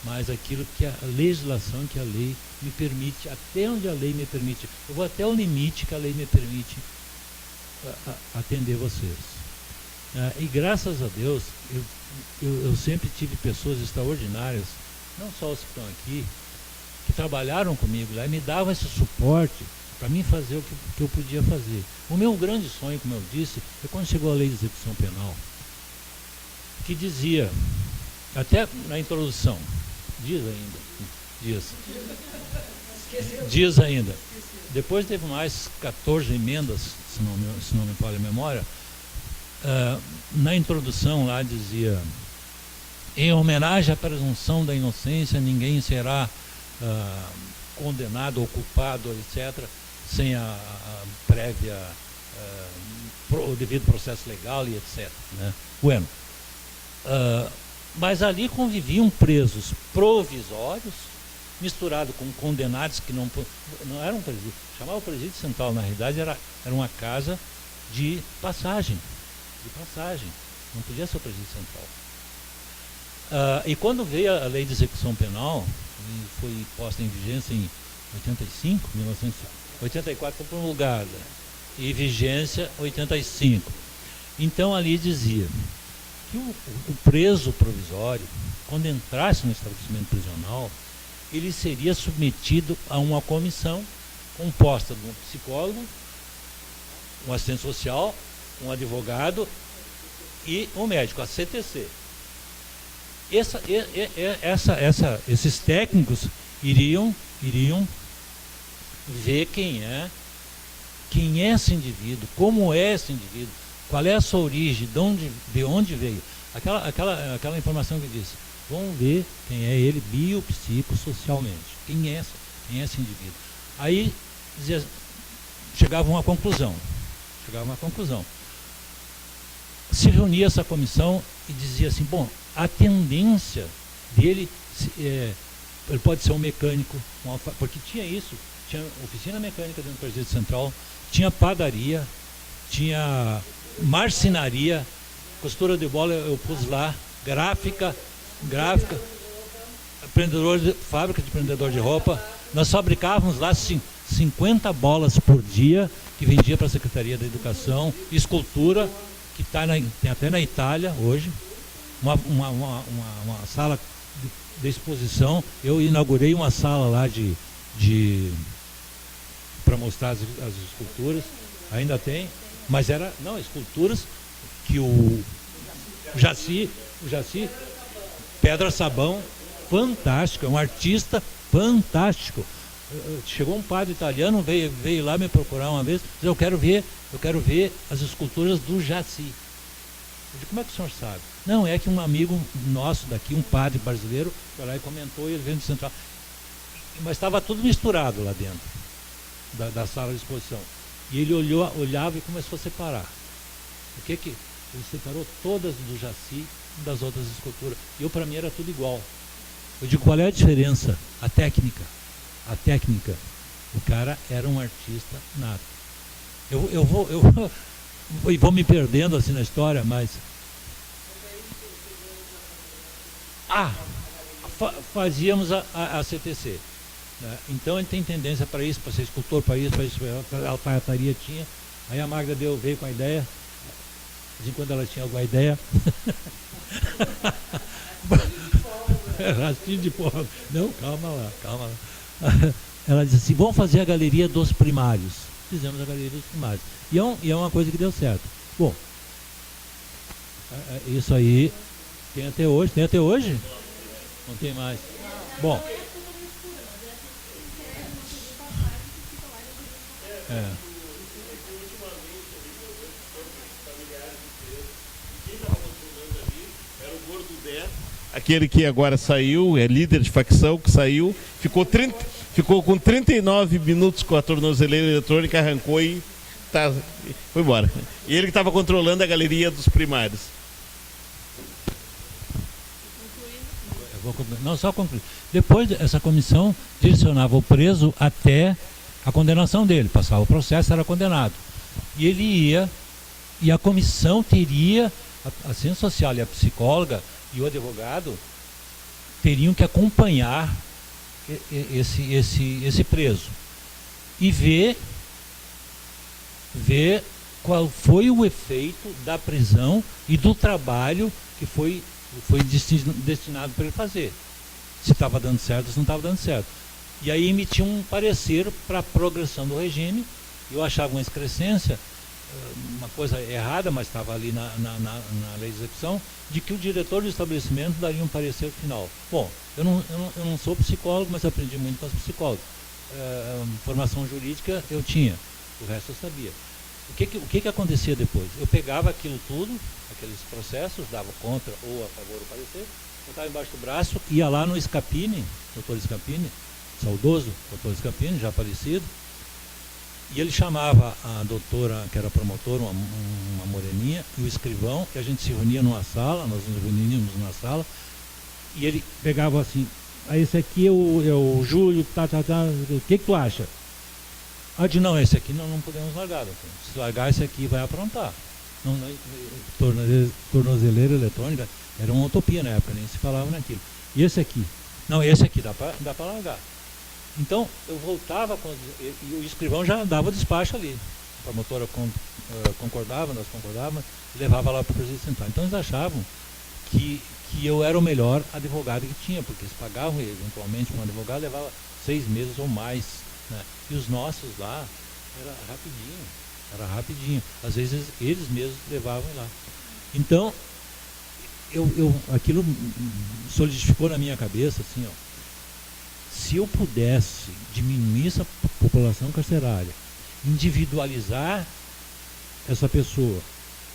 mas aquilo que a legislação, que a lei me permite, até onde a lei me permite. Eu vou até o limite que a lei me permite atender vocês. E graças a Deus, eu sempre tive pessoas extraordinárias, não só os que estão aqui, que trabalharam comigo lá e me davam esse suporte para mim fazer o que eu podia fazer. O meu grande sonho, como eu disse, é quando chegou a lei de execução penal, que dizia, até na introdução, diz ainda, depois teve mais 14 emendas, se não me falha a memória, na introdução lá dizia, em homenagem à presunção da inocência, ninguém será condenado ou culpado, etc., sem a prévia, o devido processo legal e etc. Né? Bueno, mas ali conviviam presos provisórios, misturado com condenados que não eram presídios. Chamava o presídio central, na realidade era uma casa de passagem. Não podia ser o presídio central. E quando veio a lei de execução penal, foi posta em vigência em 1984 foi promulgada, e vigência 85. Então ali dizia que o preso provisório, quando entrasse no estabelecimento prisional, ele seria submetido a uma comissão composta de um psicólogo, um assistente social, um advogado e um médico, a CTC. Esses técnicos iriam ver quem é esse indivíduo, como é esse indivíduo, qual é a sua origem, de onde veio. Aquela informação que disse, vamos ver quem é ele biopsicossocialmente, quem é esse indivíduo. Aí chegava a uma conclusão. Se reunia essa comissão e dizia assim, bom, a tendência dele, ele pode ser um mecânico, porque tinha oficina mecânica dentro do presídio central, tinha padaria, tinha marcenaria, costura de bola eu pus lá, gráfica, fábrica de prendedor de roupa. Nós fabricávamos lá 50 bolas por dia, que vendia para a Secretaria da Educação, escultura, que tem até na Itália hoje, uma sala de exposição. Eu inaugurei uma sala lá para mostrar as esculturas, ainda tem, mas esculturas que o Jaci, Pedra Sabão, fantástico, é um artista fantástico. Chegou um padre italiano, veio lá me procurar uma vez, disse, eu quero ver as esculturas do Jaci. Eu disse, como é que o senhor sabe? Não, é que um amigo nosso daqui, um padre brasileiro, foi lá e comentou, e ele veio do Central. Mas estava tudo misturado lá dentro da sala de exposição. E ele olhava e começou a separar. Ele separou todas do Jaci das outras esculturas. E para mim era tudo igual. Eu digo, qual é a diferença? A técnica. O cara era um artista nato. Eu vou me perdendo assim na história, mas fazíamos a CTC, né? Então ele tem tendência para isso, para ser escultor, para isso, a alfaiataria tinha. Aí a Magda veio com a ideia, de quando ela tinha alguma ideia. Rastinho de pó. Não, calma lá. Ela disse assim, vamos fazer a galeria dos primários. Fizemos a galeria dos primários. E é uma coisa que deu certo. Bom, isso aí tem até hoje. Tem até hoje? Não tem mais. Bom. Aquele que agora saiu, é líder de facção, que saiu, ficou com 39 minutos com a tornozeleira eletrônica, arrancou e foi embora. E ele que estava controlando a galeria dos primários. Não, só concluir. Depois, essa comissão direcionava o preso até a condenação dele. Passava o processo, era condenado. E ele ia, e a comissão teria, a assistente social e a psicóloga e o advogado teriam que acompanhar esse preso e ver qual foi o efeito da prisão e do trabalho que foi destinado para ele fazer. Se estava dando certo ou se não estava dando certo. E aí emitiu um parecer para a progressão do regime. Eu achava uma excrescência, uma coisa errada, mas estava ali na lei de execução, de que o diretor do estabelecimento daria um parecer final. Bom, eu não sou psicólogo, mas aprendi muito com os psicólogos. Formação jurídica eu tinha, o resto eu sabia. O que acontecia depois? Eu pegava aquilo tudo, aqueles processos, dava contra ou a favor do parecer, botava embaixo do braço, ia lá no Scapini, doutor Scapini, saudoso doutor Scapini, já falecido, e ele chamava a doutora, que era promotora, uma moreninha, e o escrivão, e a gente se reunia numa sala, nós nos reuníamos numa sala, e ele pegava assim, esse aqui é o Júlio, o que tu acha? Não, esse aqui não podemos largar, doutor. Se largar esse aqui vai aprontar. Tornozeleira eletrônica era uma utopia na época, nem se falava naquilo. E esse aqui? Não, esse aqui dá para largar. Então, eu voltava, e o escrivão já dava o despacho ali. A promotora concordava, nós concordávamos, e levava lá para o presídio central. Então, eles achavam que eu era o melhor advogado que tinha, porque eles pagavam eventualmente um advogado, levava 6 meses ou mais. Né? E os nossos lá, era rapidinho. Às vezes, eles mesmos levavam lá. Então, aquilo solidificou na minha cabeça, assim, ó, se eu pudesse diminuir essa população carcerária, individualizar essa pessoa,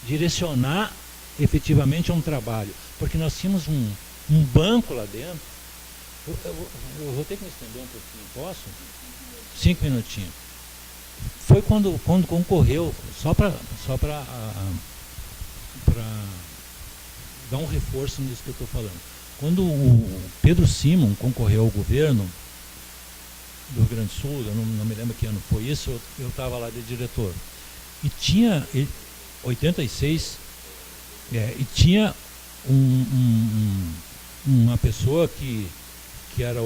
direcionar efetivamente a um trabalho, porque nós tínhamos um banco lá dentro. Eu vou ter que me estender um pouquinho, posso? 5 minutinhos. Foi quando concorreu, só para dar um reforço nisso que eu estou falando. Quando o Pedro Simon concorreu ao governo do Rio Grande do Sul, eu não me lembro que ano foi isso, eu estava lá de diretor. E tinha, 86, e tinha uma pessoa que era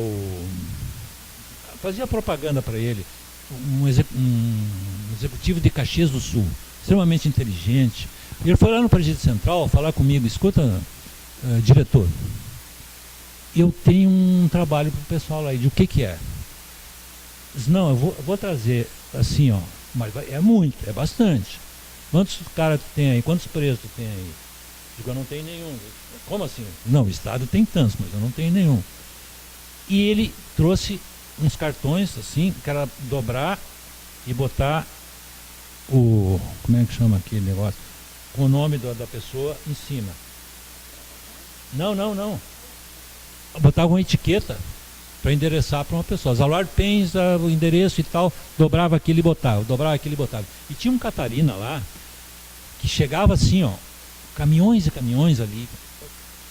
fazia propaganda para ele, um executivo de Caxias do Sul, extremamente inteligente. Ele foi lá no Presídio Central falar comigo, escuta, diretor, eu tenho um trabalho para o pessoal lá, de o que é? Diz, não, eu vou trazer assim, ó, mas é bastante. Quantos caras tu tem aí? Quantos presos tu tem aí? Digo, eu não tenho nenhum. Como assim? Não, o Estado tem tantos, mas eu não tenho nenhum. E ele trouxe uns cartões, assim, que era dobrar e botar como é que chama aquele negócio? Com o nome da pessoa em cima. Não. Botava uma etiqueta para endereçar para uma pessoa. Zaluar Pens, o endereço e tal, dobrava aquilo e botava, E tinha um Catarina lá, que chegava assim, ó, caminhões e caminhões ali,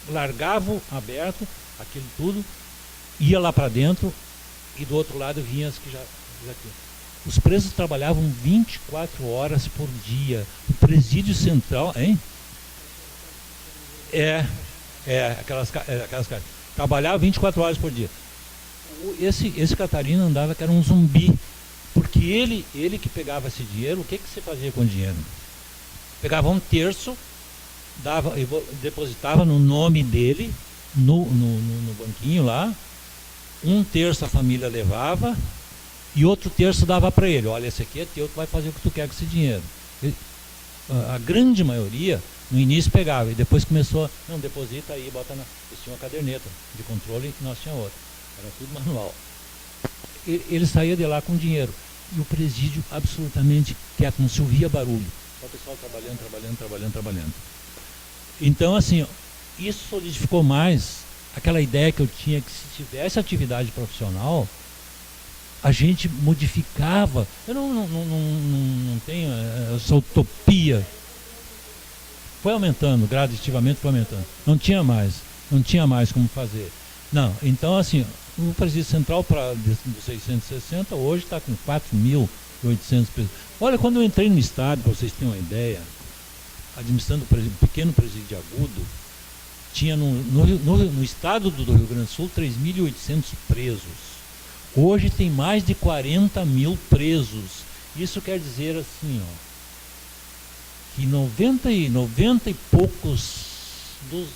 largavam aberto, aquilo tudo, ia lá para dentro, e do outro lado vinha as que já tinham. Os presos trabalhavam 24 horas por dia. O presídio central, hein? Aquelas caras. Trabalhava 24 horas por dia. Esse Catarina andava que era um zumbi, porque ele que pegava esse dinheiro. O que você fazia com o dinheiro? Pegava um terço, depositava no nome dele, no banquinho lá, um terço a família levava e outro terço dava para ele. Olha, esse aqui é teu, tu vai fazer o que tu quer com esse dinheiro. A grande maioria no início pegava e depois começou, não, deposita aí, bota eles tinham uma caderneta de controle e nós tínhamos outra, era tudo manual. Ele saía de lá com dinheiro e o presídio absolutamente quieto, não se ouvia barulho, só o pessoal trabalhando. Então, assim, isso solidificou mais aquela ideia que eu tinha, que se tivesse atividade profissional, a gente modificava. Eu não tenho essa utopia. Foi aumentando, gradativamente foi aumentando. Não tinha mais como fazer. Não, então assim, o Presídio Central dos 660 hoje está com 4.800 pessoas. Olha, quando eu entrei no estado, para vocês terem uma ideia, administrando um pequeno presídio agudo, tinha no estado do Rio Grande do Sul 3.800 presos. Hoje tem mais de 40 mil presos. Isso quer dizer assim, que 90 e poucos dos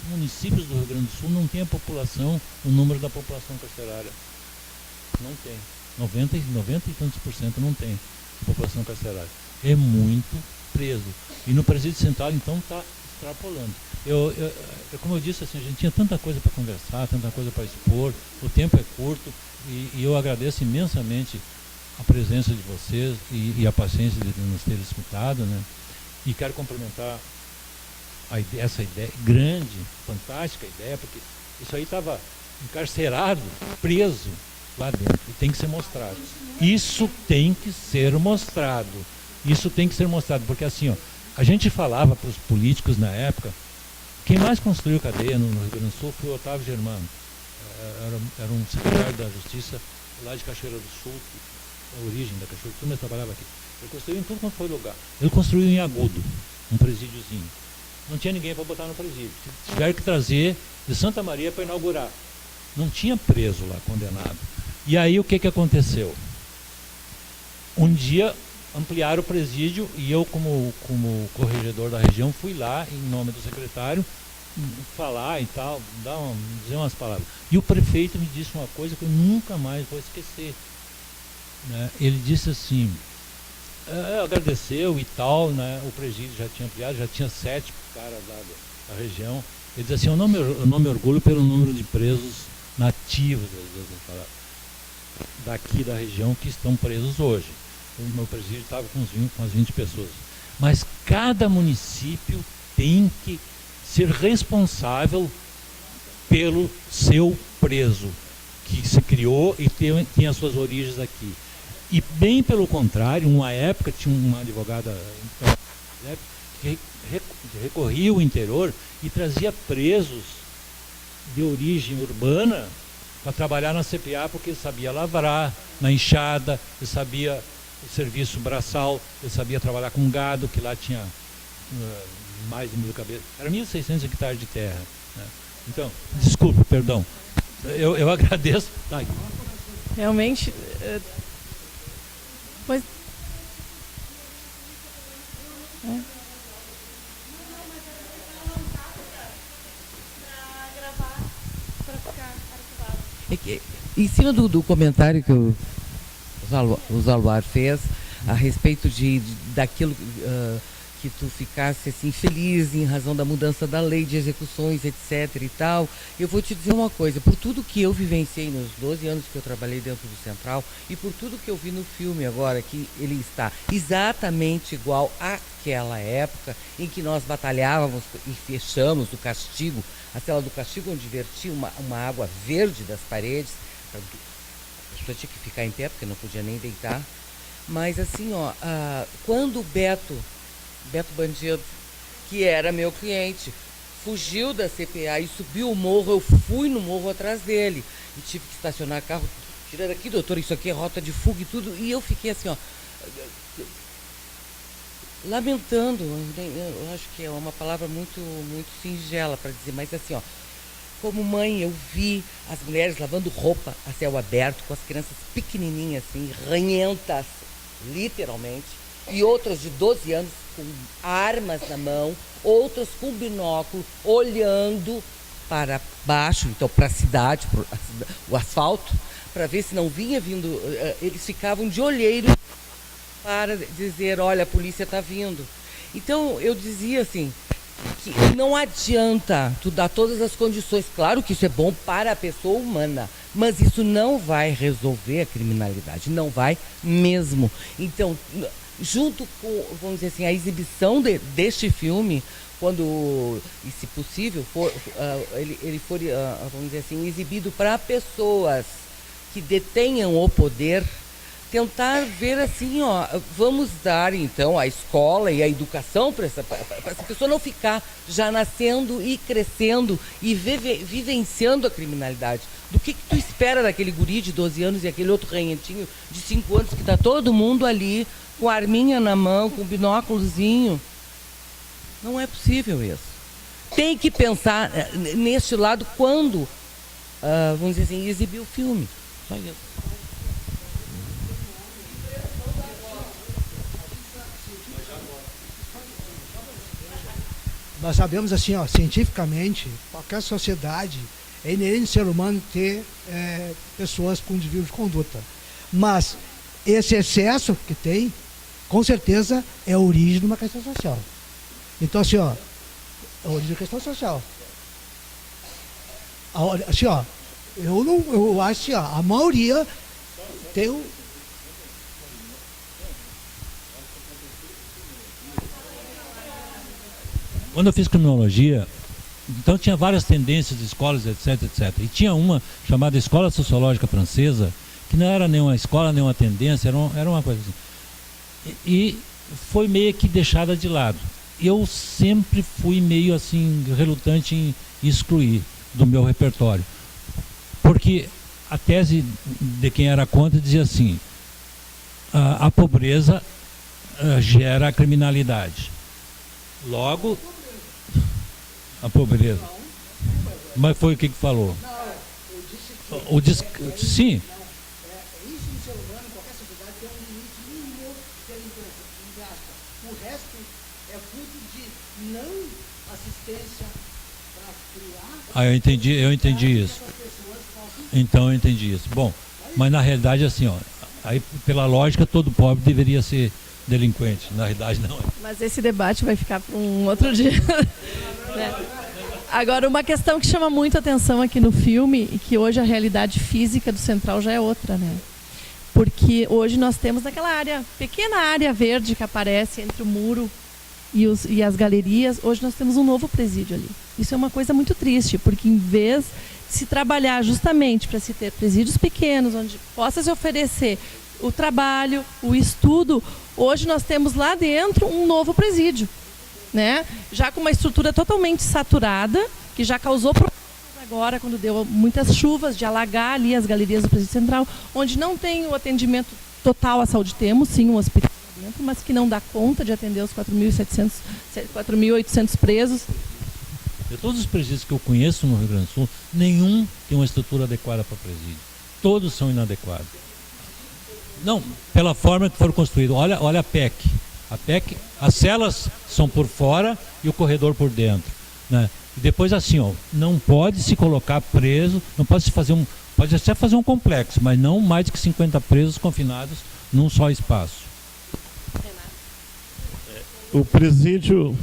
municípios do Rio Grande do Sul não tem a população, o número da população carcerária. Não tem. 90 e tantos % não tem população carcerária. É muito preso. E no Presídio Central, então, está extrapolando. Como eu disse, assim, a gente tinha tanta coisa para conversar, tanta coisa para expor, o tempo é curto, e eu agradeço imensamente a presença de vocês e a paciência de nos ter escutado, né? E quero complementar essa ideia grande, fantástica ideia, porque isso aí estava encarcerado, preso lá dentro, e tem que ser mostrado. Isso tem que ser mostrado. Isso tem que ser mostrado, porque assim, a gente falava para os políticos na época, quem mais construiu cadeia no Rio Grande do Sul foi o Otávio Germano. Era um secretário da Justiça lá de Cachoeira do Sul, a origem da Cachoeira do Sul, mas trabalhava aqui. Ele construiu em tudo quanto foi lugar. Ele construiu em Agudo, um presídiozinho. Não tinha ninguém para botar no presídio. Tiveram que trazer de Santa Maria para inaugurar. Não tinha preso lá, condenado. E aí o que aconteceu? Um dia ampliaram o presídio e eu, como corregedor da região, fui lá, em nome do secretário, falar e tal, dizer umas palavras. E o prefeito me disse uma coisa que eu nunca mais vou esquecer. Né? Ele disse assim, agradeceu e tal, né? O presídio já tinha ampliado, já tinha 7 caras lá da região. Ele disse assim, eu não me orgulho pelo número de presos nativos daqui da região que estão presos hoje. O meu presídio estava com umas 20 pessoas. Mas cada município tem que ser responsável pelo seu preso, que se criou e tem as suas origens aqui. E bem pelo contrário, uma época tinha uma advogada que recorria ao interior e trazia presos de origem urbana para trabalhar na CPA, porque ele sabia lavrar na enxada, ele sabia o serviço braçal, ele sabia trabalhar com gado, que lá tinha mais de 1.000 cabeças. Era 1.600 hectares de terra. Né? Então, desculpa, perdão. Eu agradeço. Tá aqui. Realmente... Pois... Em cima do comentário que o Zaluar fez a respeito daquilo que tu ficasse assim feliz em razão da mudança da lei de execuções, etc e tal, eu vou te dizer uma coisa, por tudo que eu vivenciei nos 12 anos que eu trabalhei dentro do Central e por tudo que eu vi no filme agora, que ele está exatamente igual àquela época em que nós batalhávamos e fechamos o castigo, a cela do castigo, onde vertia uma água verde das paredes, a pessoa tinha que ficar em pé porque não podia nem deitar, mas assim, quando o Beto Bandido, que era meu cliente, fugiu da CPA e subiu o morro, eu fui no morro atrás dele e tive que estacionar carro, tirar aqui, doutor, isso aqui é rota de fuga e tudo, e eu fiquei assim, lamentando, eu acho que é uma palavra muito, muito singela para dizer, mas assim, como mãe eu vi as mulheres lavando roupa a céu aberto, com as crianças pequenininhas assim, ranhentas, literalmente, e outras de 12 anos com armas na mão, outras com binóculo, olhando para baixo, então para a cidade, o asfalto, para ver se não vinha vindo, eles ficavam de olheiro para dizer, olha, a polícia está vindo. Então eu dizia assim, que não adianta tu dar todas as condições, claro que isso é bom para a pessoa humana, mas isso não vai resolver a criminalidade, não vai mesmo. Então, junto com, vamos dizer assim, a exibição deste filme, quando, e se possível, ele for, vamos dizer assim, exibido para pessoas que detenham o poder, tentar ver assim, vamos dar então a escola e a educação para essa pessoa não ficar já nascendo e crescendo e vivenciando a criminalidade. Do que tu espera daquele guri de 12 anos e aquele outro ranhentinho de 5 anos que está todo mundo ali com a arminha na mão, com o binóculozinho? Não é possível isso. tem que pensar neste lado quando, vamos dizer assim, exibir o filme. Só isso. Nós sabemos assim, ó, cientificamente, qualquer sociedade é inerente ao ser humano ter pessoas com desvio de conduta. Mas esse excesso que tem, com certeza, é a origem de uma questão social. Então, assim, ó, a origem da questão social. Assim, ó, eu acho assim, ó, a maioria tem o... Quando eu fiz criminologia, então tinha várias tendências de escolas, etc, etc. E tinha uma chamada Escola Sociológica Francesa, que não era nenhuma escola, nenhuma tendência, era uma coisa assim. E foi meio que deixada de lado. Eu sempre fui meio assim, relutante em excluir do meu repertório. Porque a tese de quem era contra dizia assim, a pobreza gera a criminalidade. Logo, a pobreza. Mas foi o que falou? Sim. Isso no ser humano, em qualquer sociedade, tem um limite mínimo de delinquência, entre aspas. O resto é fruto de não assistência para criar... Eu entendi isso. Então eu entendi isso. Bom, mas na realidade assim, ó, aí pela lógica todo pobre deveria ser delinquente. Na realidade não é. Mas esse debate vai ficar para um outro dia. Né? Agora, uma questão que chama muito atenção aqui no filme, e que hoje a realidade física do Central já é outra, né? Porque hoje nós temos naquela área, pequena área verde que aparece entre o muro e as galerias, hoje nós temos um novo presídio ali. Isso é uma coisa muito triste, porque em vez de se trabalhar justamente para se ter presídios pequenos, onde possa se oferecer o trabalho, o estudo, hoje nós temos lá dentro um novo presídio, né? Já com uma estrutura totalmente saturada, que já causou problemas agora, quando deu muitas chuvas, de alagar ali as galerias do Presídio Central, onde não tem o atendimento total à saúde. Temos sim um hospital lá dentro, mas que não dá conta de atender os 4.800 presos. De todos os presídios que eu conheço no Rio Grande do Sul, nenhum tem uma estrutura adequada para presídio. Todos são inadequados. Não, pela forma que foram construídos. Olha a PEC. A PEC, as celas são por fora e o corredor por dentro, né? E depois assim, ó, não pode se colocar preso, não pode se fazer pode até fazer um complexo, mas não mais de que 50 presos confinados num só espaço. O presídio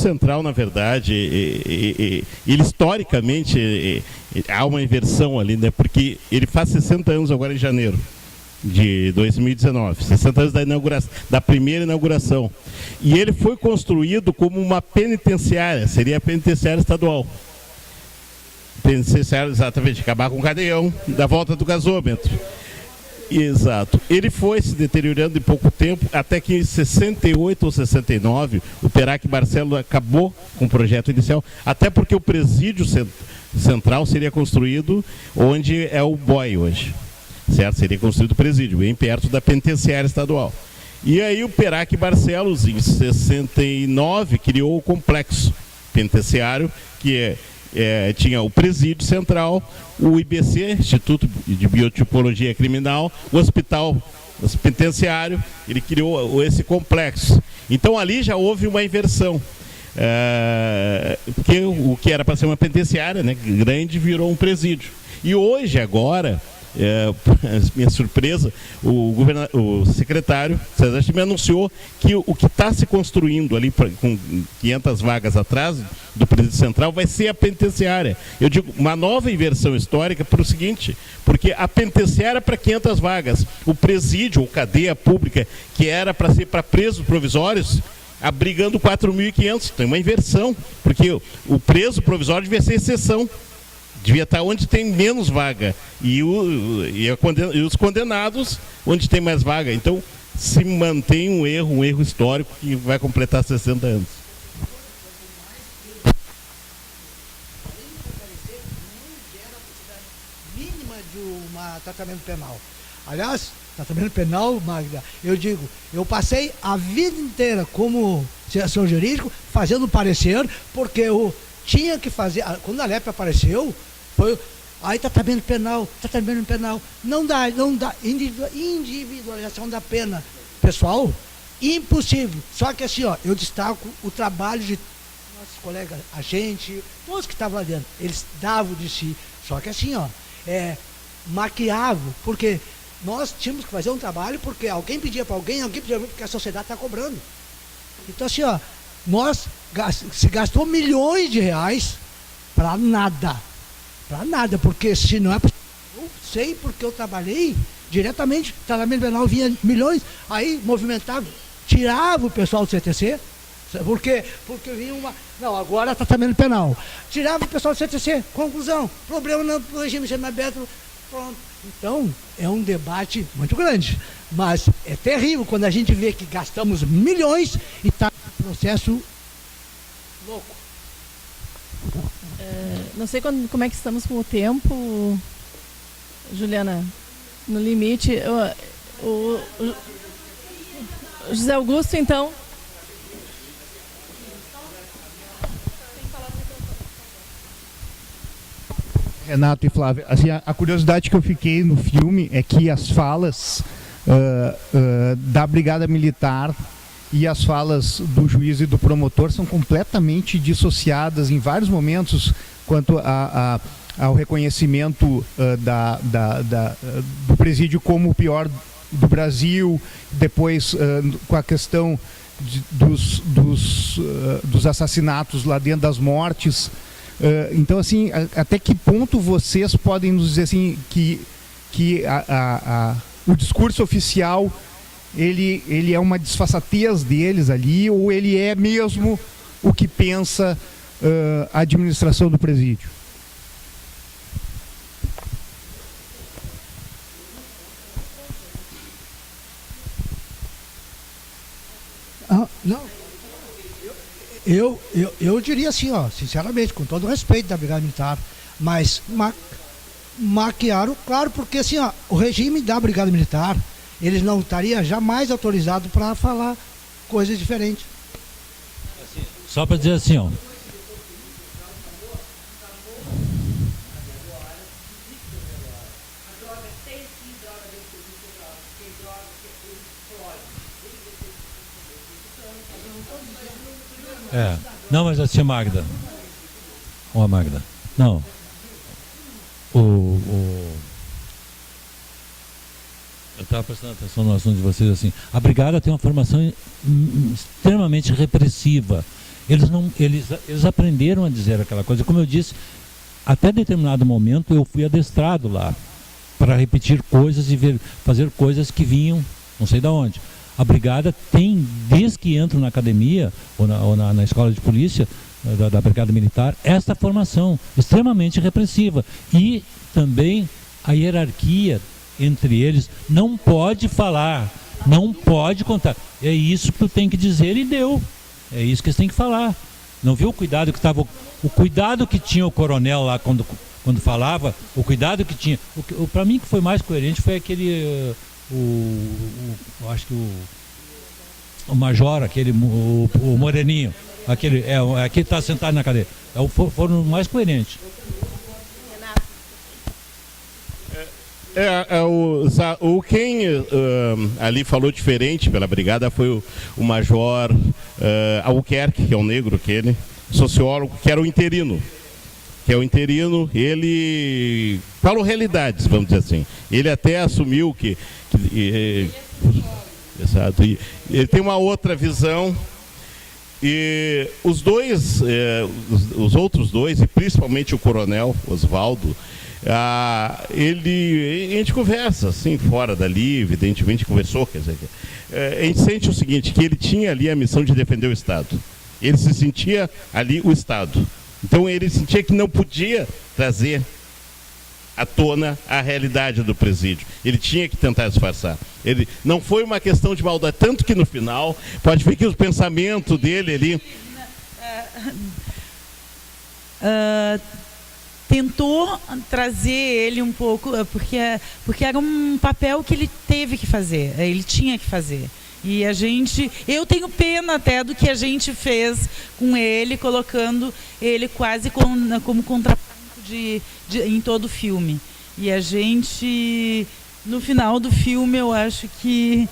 central, na verdade, ele historicamente há uma inversão ali, né? Porque ele faz 60 anos agora em janeiro de 2019, 60 anos da primeira inauguração. E ele foi construído como uma penitenciária, seria a penitenciária estadual. Penitenciária, exatamente, acabar com o cadeião, da volta do gasômetro. Exato. Ele foi se deteriorando em pouco tempo, até que em 68 ou 69, o Perac Barcelo acabou com o projeto inicial, até porque o presídio central seria construído onde é o BOI hoje. Certo? Seria construído o presídio, bem perto da penitenciária estadual. E aí o Perac Barcelos, em 69, criou o complexo penitenciário, que tinha o presídio central, o IBC, Instituto de Biotipologia Criminal, o hospital penitenciário, ele criou esse complexo. Então ali já houve uma inversão. Porque o que era para ser uma penitenciária, né, grande, virou um presídio. E hoje, agora, minha surpresa, o secretário César Chime anunciou que o que está se construindo ali com 500 vagas atrás do presídio central vai ser a penitenciária. Eu digo, uma nova inversão histórica para o seguinte, porque a penitenciária para 500 vagas, o presídio ou cadeia pública, que era para ser para presos provisórios, abrigando 4.500, tem uma inversão, porque o preso provisório devia ser exceção. Devia estar onde tem menos vaga e os condenados onde tem mais vaga. Então, se mantém um erro histórico que vai completar 60 anos. Mínima de um tratamento penal. Aliás, tratamento penal, Magda, eu digo, eu passei a vida inteira como assessor jurídico fazendo parecer, porque eu tinha que fazer, quando a LEP apareceu, foi, aí tratamento penal, não dá, individualização da pena, pessoal, impossível. Só que assim, ó, eu destaco o trabalho de nossos colegas, a gente, todos que estavam lá dentro, eles davam de si, só que assim, ó, maquiavam, porque nós tínhamos que fazer um trabalho porque alguém pedia para alguém pedia porque a sociedade está cobrando. Então assim, ó, se gastou milhões de reais para nada, porque se não é possível, eu sei porque eu trabalhei diretamente, tratamento penal vinha milhões, aí movimentava, tirava o pessoal do CTC, porque vinha não, agora tratamento penal, tirava o pessoal do CTC, conclusão, problema no regime semiaberto, pronto. Então, é um debate muito grande, mas é terrível quando a gente vê que gastamos milhões e está um processo louco. Não sei como é que estamos com o tempo, Juliana, no limite. O José Augusto, então. Renato e Flávia, assim, a curiosidade que eu fiquei no filme é que as falas da Brigada Militar e as falas do juiz e do promotor são completamente dissociadas em vários momentos quanto ao reconhecimento do presídio como o pior do Brasil, depois com a questão dos assassinatos lá dentro, das mortes. Então, assim, até que ponto vocês podem nos dizer assim que o discurso oficial ele é uma disfarçatez deles ali, ou ele é mesmo o que pensa a administração do presídio? Não. Eu diria assim, ó, sinceramente, com todo o respeito da Brigada Militar, mas maquiaram, claro, porque assim, ó, o regime da Brigada Militar, eles não estariam jamais autorizados para falar coisas diferentes. Só para dizer assim, ó. Não, mas assim, Magda. Magda. Não. Eu estava prestando atenção no assunto de vocês assim. A Brigada tem uma formação extremamente repressiva. Eles aprenderam a dizer aquela coisa. Como eu disse, até determinado momento eu fui adestrado lá para repetir coisas e fazer coisas que vinham, não sei de onde. A Brigada tem, desde que entro na academia ou na escola de polícia da Brigada Militar, esta formação extremamente repressiva. E também a hierarquia entre eles não pode falar, não pode contar. É isso que tu tem que dizer e deu. É isso que eles têm que falar. Não viu o cuidado que estava, o cuidado que tinha o coronel lá quando falava, o cuidado que tinha. Para mim que foi mais coerente foi aquele... eu acho que o major, aquele, o moreninho, aquele está sentado na cadeira, foram mais coerentes. Quem ali falou diferente pela Brigada foi o major Albuquerque, que é um negro, sociólogo, que era o interino. Ele falou realidades, vamos dizer assim. Ele até assumiu que exato, ele tem uma outra visão. E os dois, os outros dois, e principalmente o coronel Oswaldo, a gente conversa assim, fora dali, evidentemente conversou, quer dizer, a gente sente o seguinte, que ele tinha ali a missão de defender o Estado. Ele se sentia ali o Estado. Então ele sentia que não podia trazer à tona a realidade do presídio. Ele tinha que tentar disfarçar. Ele não foi uma questão de maldade, tanto que no final, pode ver que o pensamento dele ali... tentou trazer ele um pouco, porque era um papel que ele teve que fazer, ele tinha que fazer. E eu tenho pena até do que a gente fez com ele, colocando ele quase como contraponto em todo o filme. E a gente, no final do filme, eu acho que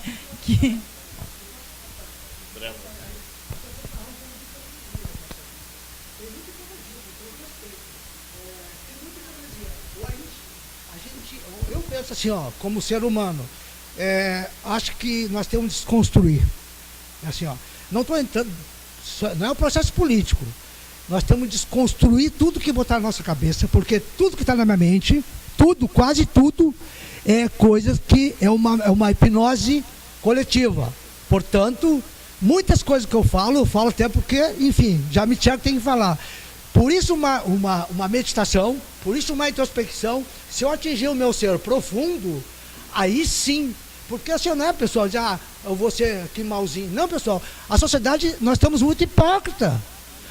eu penso assim, ó, como ser humano, acho que nós temos que desconstruir. Assim, ó, não estou entrando, não é um processo político. Nós temos que desconstruir tudo que botar na nossa cabeça, porque tudo que está na minha mente, tudo, quase tudo, é coisas que é uma hipnose coletiva. Portanto, muitas coisas que eu falo até porque, enfim, já me tinha que tem que falar. Por isso uma meditação, por isso uma introspecção. Se eu atingir o meu ser profundo, aí sim. Porque assim, não é, pessoal, já eu vou ser aqui malzinho. Não, pessoal, a sociedade, nós estamos muito hipócrita.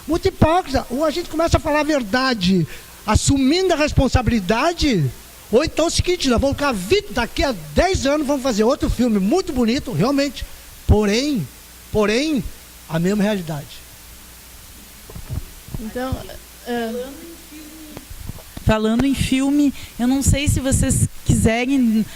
Muito hipócrita. Ou a gente começa a falar a verdade, assumindo a responsabilidade, ou então é o seguinte, nós vamos ficar daqui a 10 anos, vamos fazer outro filme muito bonito, realmente. Porém, a mesma realidade. Então, falando em filme, eu não sei se vocês quiserem,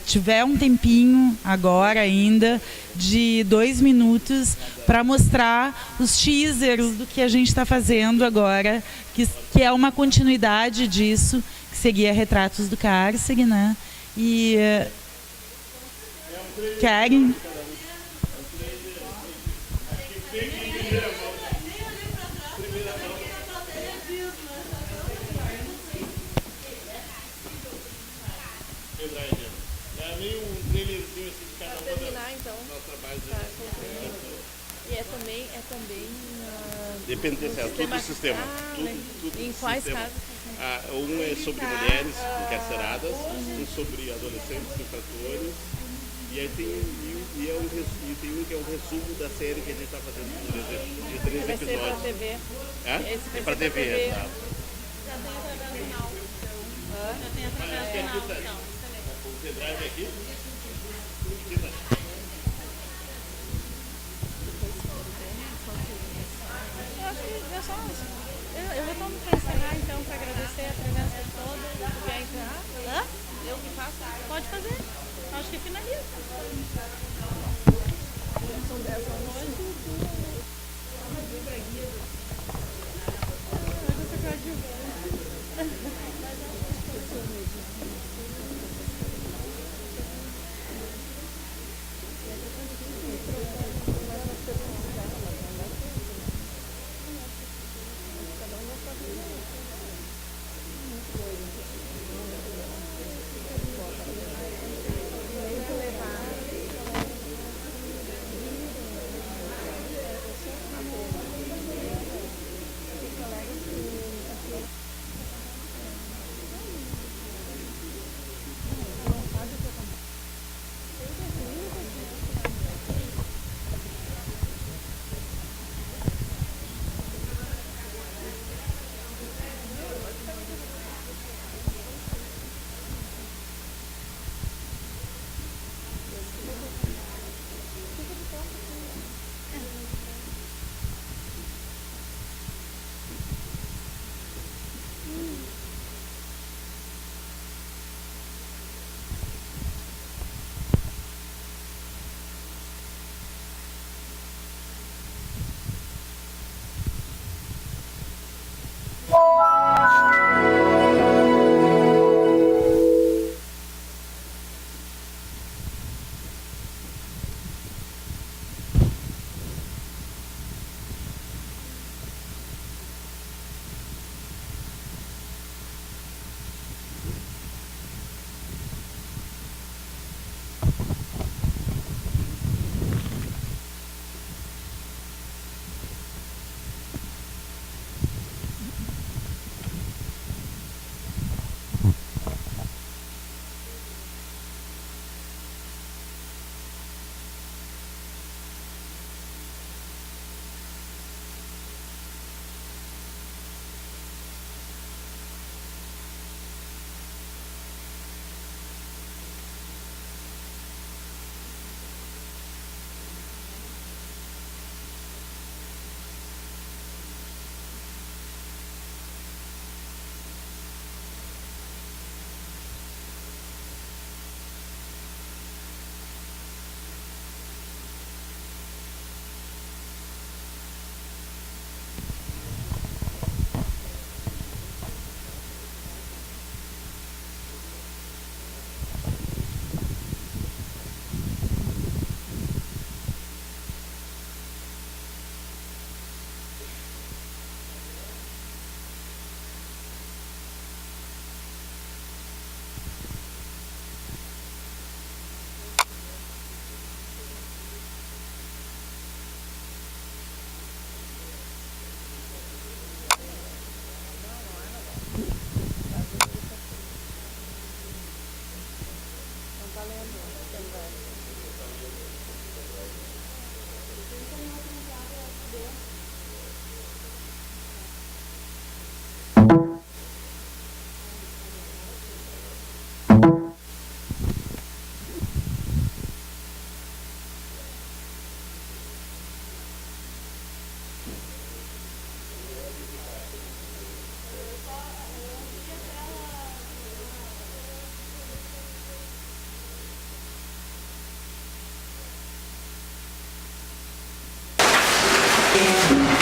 tiver um tempinho agora ainda, de 2 minutos, para mostrar os teasers do que a gente está fazendo agora, que é uma continuidade disso, que seria Retratos do Cárcere, né? E querem... Depende desse, tudo do sistema. Tudo em quais casos? Um é sobre mulheres encarceradas, um sobre adolescentes infratores, e aí tem um que é o resumo da série que a gente está fazendo de 3 Vai episódios. ser para TV. É para TV, exato. Já tem através do canal. Já tem através do canal. O pendrive aqui? Eu retorno para encerrar, então, para agradecer a presença de todos. Quer encerrar? Eu que faço? Pode fazer. Acho que finaliza. São 10 da noite.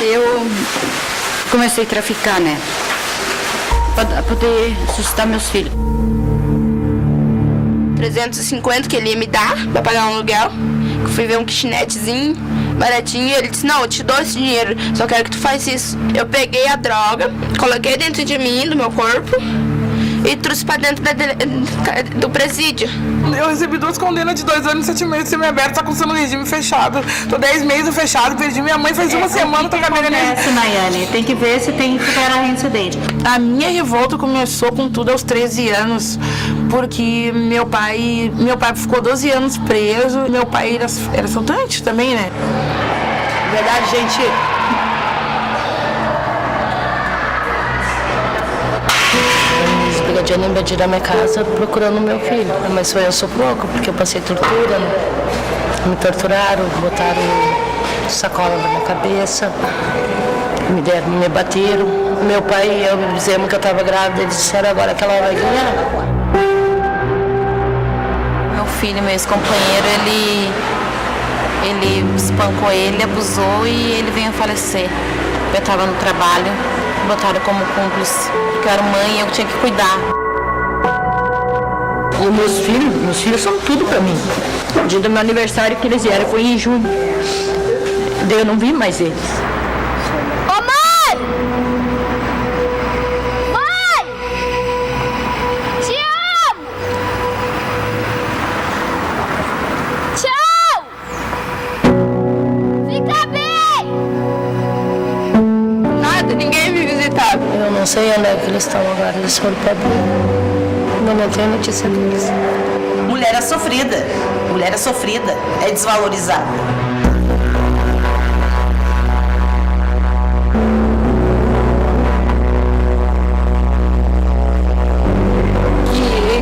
Eu comecei a traficar, né? Para poder sustentar meus filhos. 350 que ele ia me dar para pagar um aluguel. Eu fui ver um kitnetzinho baratinho e ele disse, não, eu te dou esse dinheiro, só quero que tu faça isso. Eu peguei a droga, coloquei dentro de mim, do meu corpo, e trouxe pra dentro do presídio. Eu recebi 2 condenas de 2 anos e 7 meses semi-aberto, tá cursando regime fechado. Tô 10 meses fechado, perdi minha mãe faz uma semana, tô cabendo nessa. Nayane, tem que ver se tem que superar um incidente. A minha revolta começou com tudo aos 13 anos, porque meu pai ficou 12 anos preso, meu pai era assaltante também, né? Na verdade, gente... Eu invadi da minha casa procurando meu filho, mas foi um sufoco, porque eu passei tortura, né? Me torturaram, botaram sacola na minha cabeça, me bateram. Meu pai, eu dizemos que eu estava grávida, eles disseram agora que ela vai ganhar. Meu filho, meu ex-companheiro, ele espancou ele, abusou e ele veio a falecer. Eu estava no trabalho, botaram como cúmplice, porque eu era mãe e eu tinha que cuidar. E meus filhos são tudo pra mim. O dia do meu aniversário que eles vieram foi em junho. Daí eu não vi mais eles. Ô mãe! Mãe! Te amo! Tchau! Fica bem! Nada, ninguém me visitava. Eu não sei onde é que eles estão agora, eles foram pra mim. Não tenho notícia deles. Mulher é sofrida, é desvalorizada.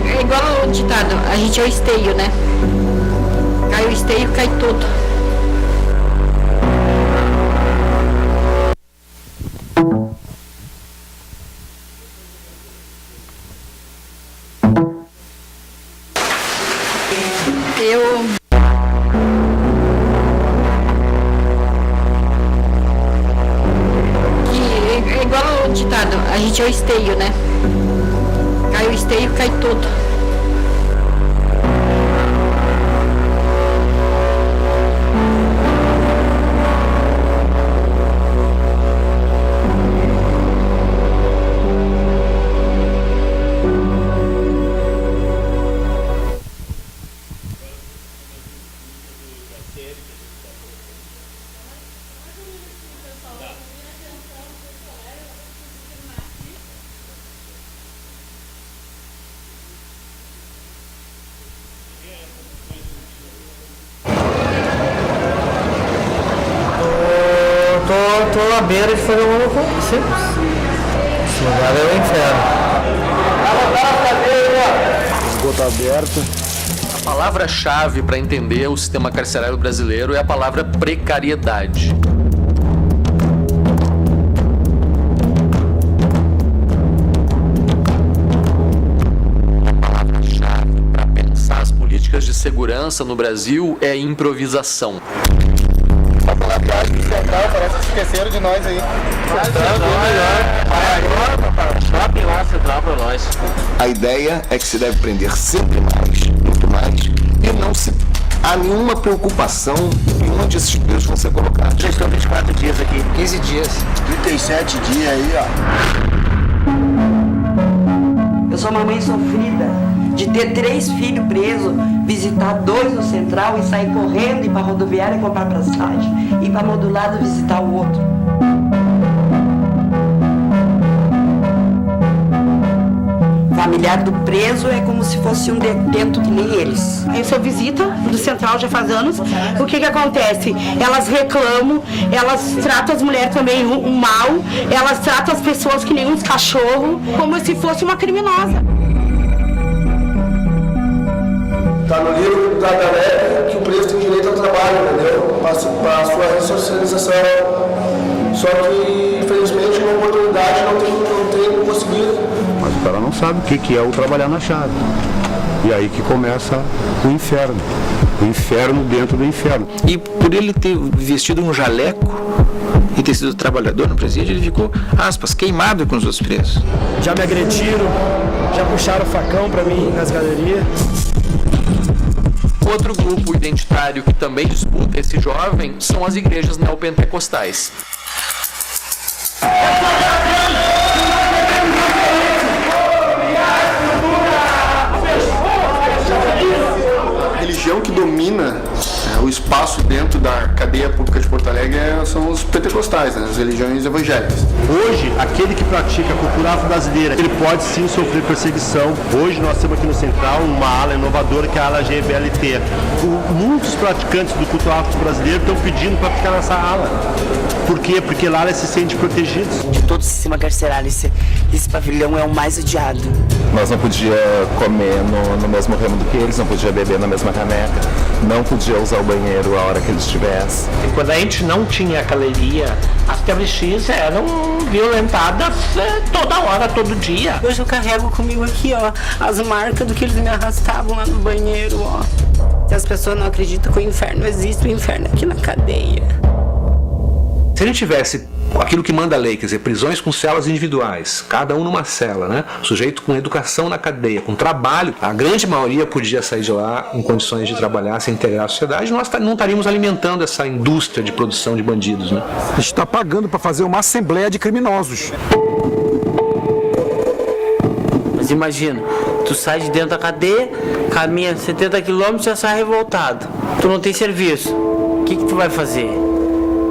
É igual o ditado, a gente é o esteio, né? Cai o esteio, cai tudo. É igual o ditado, a gente é o esteio, né? Cai o esteio, cai tudo. Tô à beira de fazer uma loucura. Esse lugar é o inferno. Esgoto aberto. A palavra-chave para entender o sistema carcerário brasileiro é a palavra precariedade. A palavra-chave para pensar as políticas de segurança no Brasil é improvisação. A palavra-chave central, parece que esqueceram de nós aí. Shopping lá, central para nós. A ideia é que se deve prender sempre mais, muito mais, e não há nenhuma preocupação em onde esses presos vão ser colocados. Já estão 24 dias aqui. 15 dias. 37 dias aí, ó. Eu sou uma mãe sofrida de ter 3 filhos presos, visitar 2 no central e sair correndo, ir para a rodoviária comprar passagem, ir para Modulado visitar o outro. Familiar do preso é como se fosse um detento que nem eles. Eu sou visita do central já faz anos. O que acontece? Elas reclamam, elas tratam as mulheres também mal, elas tratam as pessoas que nem uns cachorros, como se fosse uma criminosa. Tá no livro da galera que o preso tem direito ao trabalho, entendeu? Para a sua ressocialização. Só que, infelizmente, na oportunidade não tem conseguido. Mas o cara não sabe o que é o trabalhar na chave. E aí que começa o inferno. O inferno dentro do inferno. E por ele ter vestido um jaleco, ter sido trabalhador no presídio, ele ficou, aspas, queimado com os outros presos. Já me agrediram, já puxaram facão para mim nas galerias. Outro grupo identitário que também disputa esse jovem são as igrejas neopentecostais. A religião que domina o espaço dentro da cadeia pública de Porto Alegre são os pentecostais, né? As religiões evangélicas. Hoje, aquele que pratica a cultura afro-brasileira, ele pode sim sofrer perseguição. Hoje nós temos aqui no Central uma ala inovadora que é a ala GBLT. Muitos praticantes do culto afro-brasileiro estão pedindo para ficar nessa ala. Por quê? Porque lá eles se sentem protegidos. De todo o sistema carcerário, esse pavilhão é o mais odiado. Nós não podíamos comer no mesmo ramo do que eles, não podia beber na mesma caneca, não podia usar o banheiro a hora que eles estivessem. Quando a gente não tinha galeria, as travestis eram violentadas toda hora, todo dia. Hoje eu carrego comigo aqui, ó, as marcas do que eles me arrastavam lá no banheiro, ó. Se as pessoas não acreditam que o inferno existe, o inferno é aqui na cadeia. Se a gente tivesse aquilo que manda a lei, quer dizer, prisões com celas individuais, cada um numa cela, né? Sujeito com educação na cadeia, com trabalho, a grande maioria podia sair de lá em condições de trabalhar, se integrar à sociedade, nós não estaríamos alimentando essa indústria de produção de bandidos, né? A gente está pagando para fazer uma assembleia de criminosos. Mas imagina, tu sai de dentro da cadeia, caminha 70 quilômetros e já sai revoltado. Tu não tem serviço. O que tu vai fazer?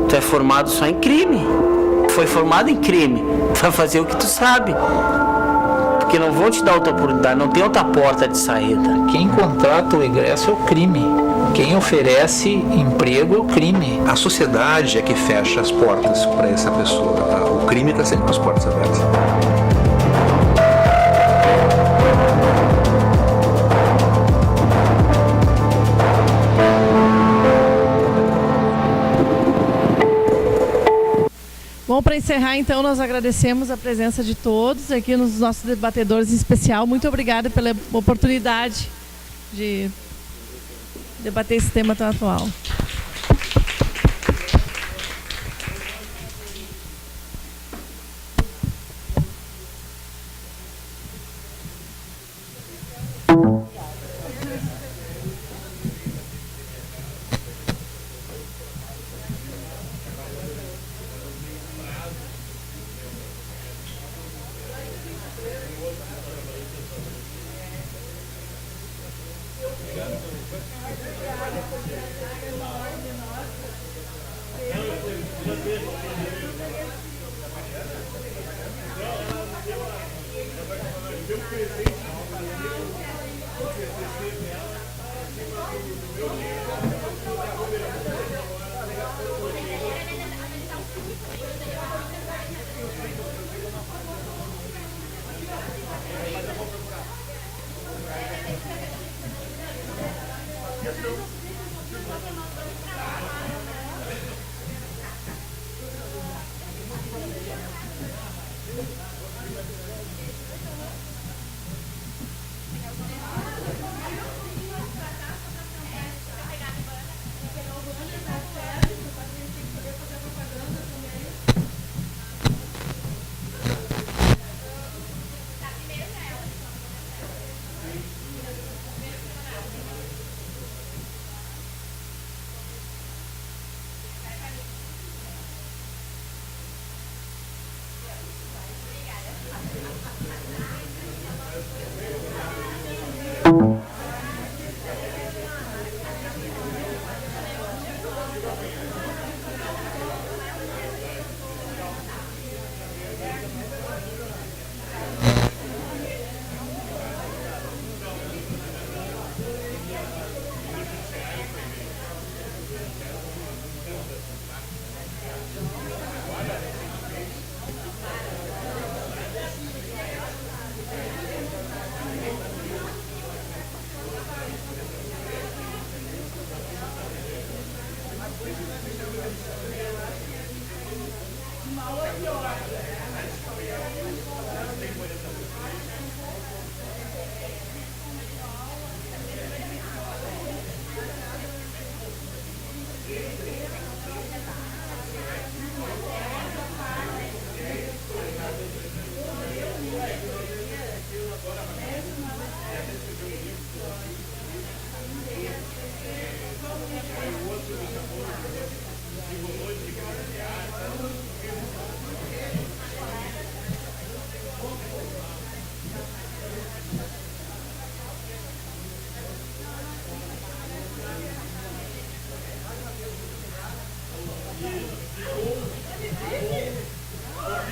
Tu é formado só em crime. Tu foi formado em crime. Tu vai fazer o que tu sabe. Porque não vão te dar outra oportunidade, não tem outra porta de saída. Quem contrata o ingresso é o crime. Quem oferece emprego é o crime. A sociedade é que fecha as portas para essa pessoa. O crime está sempre com as portas abertas. Bom, para encerrar, então, nós agradecemos a presença de todos aqui nos nossos debatedores em especial. Muito obrigada pela oportunidade de debater esse tema tão atual.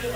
A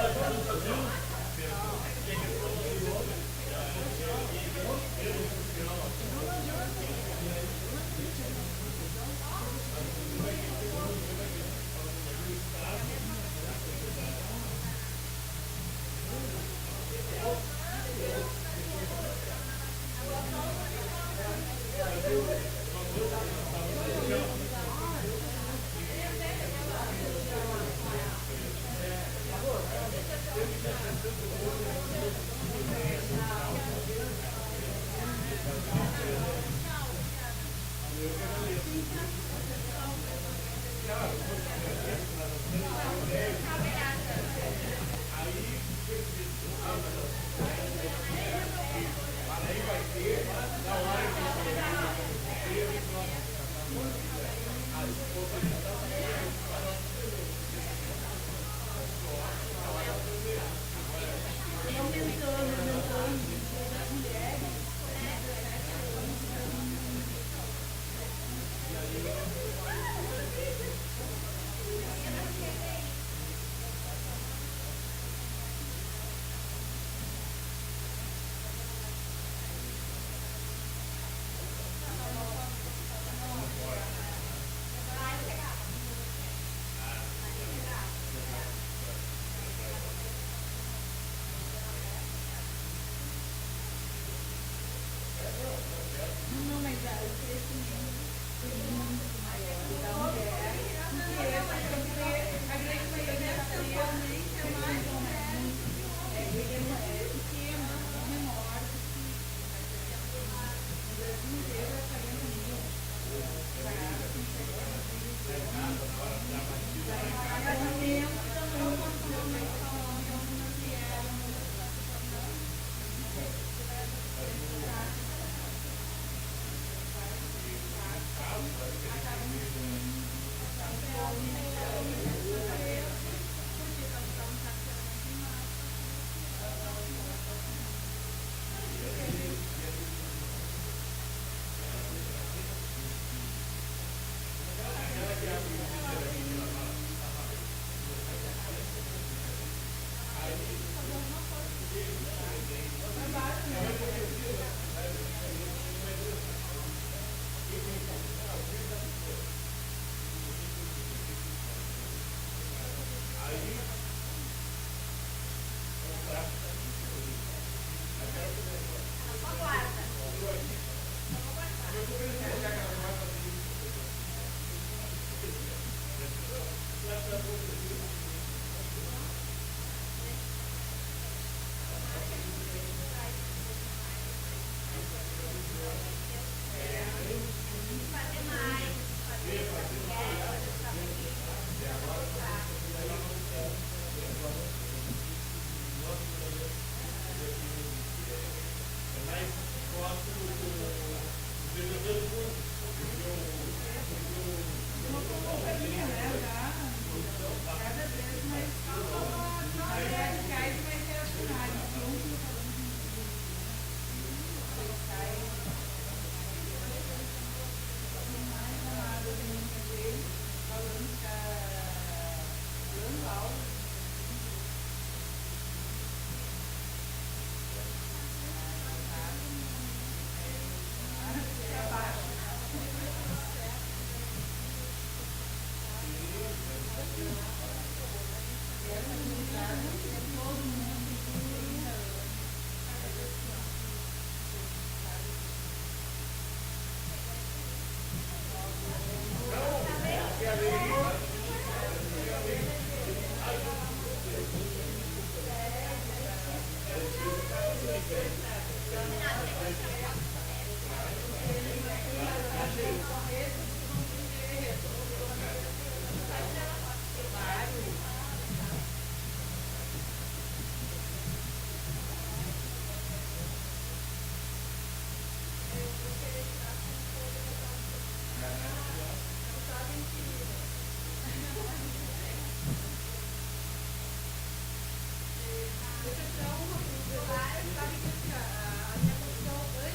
minha profissão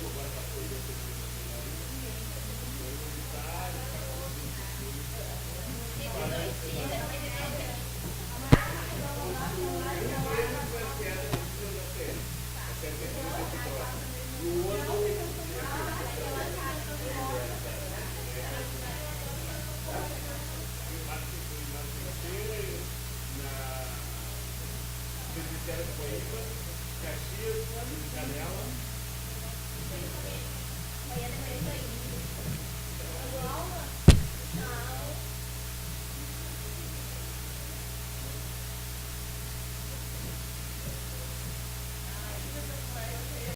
Agora está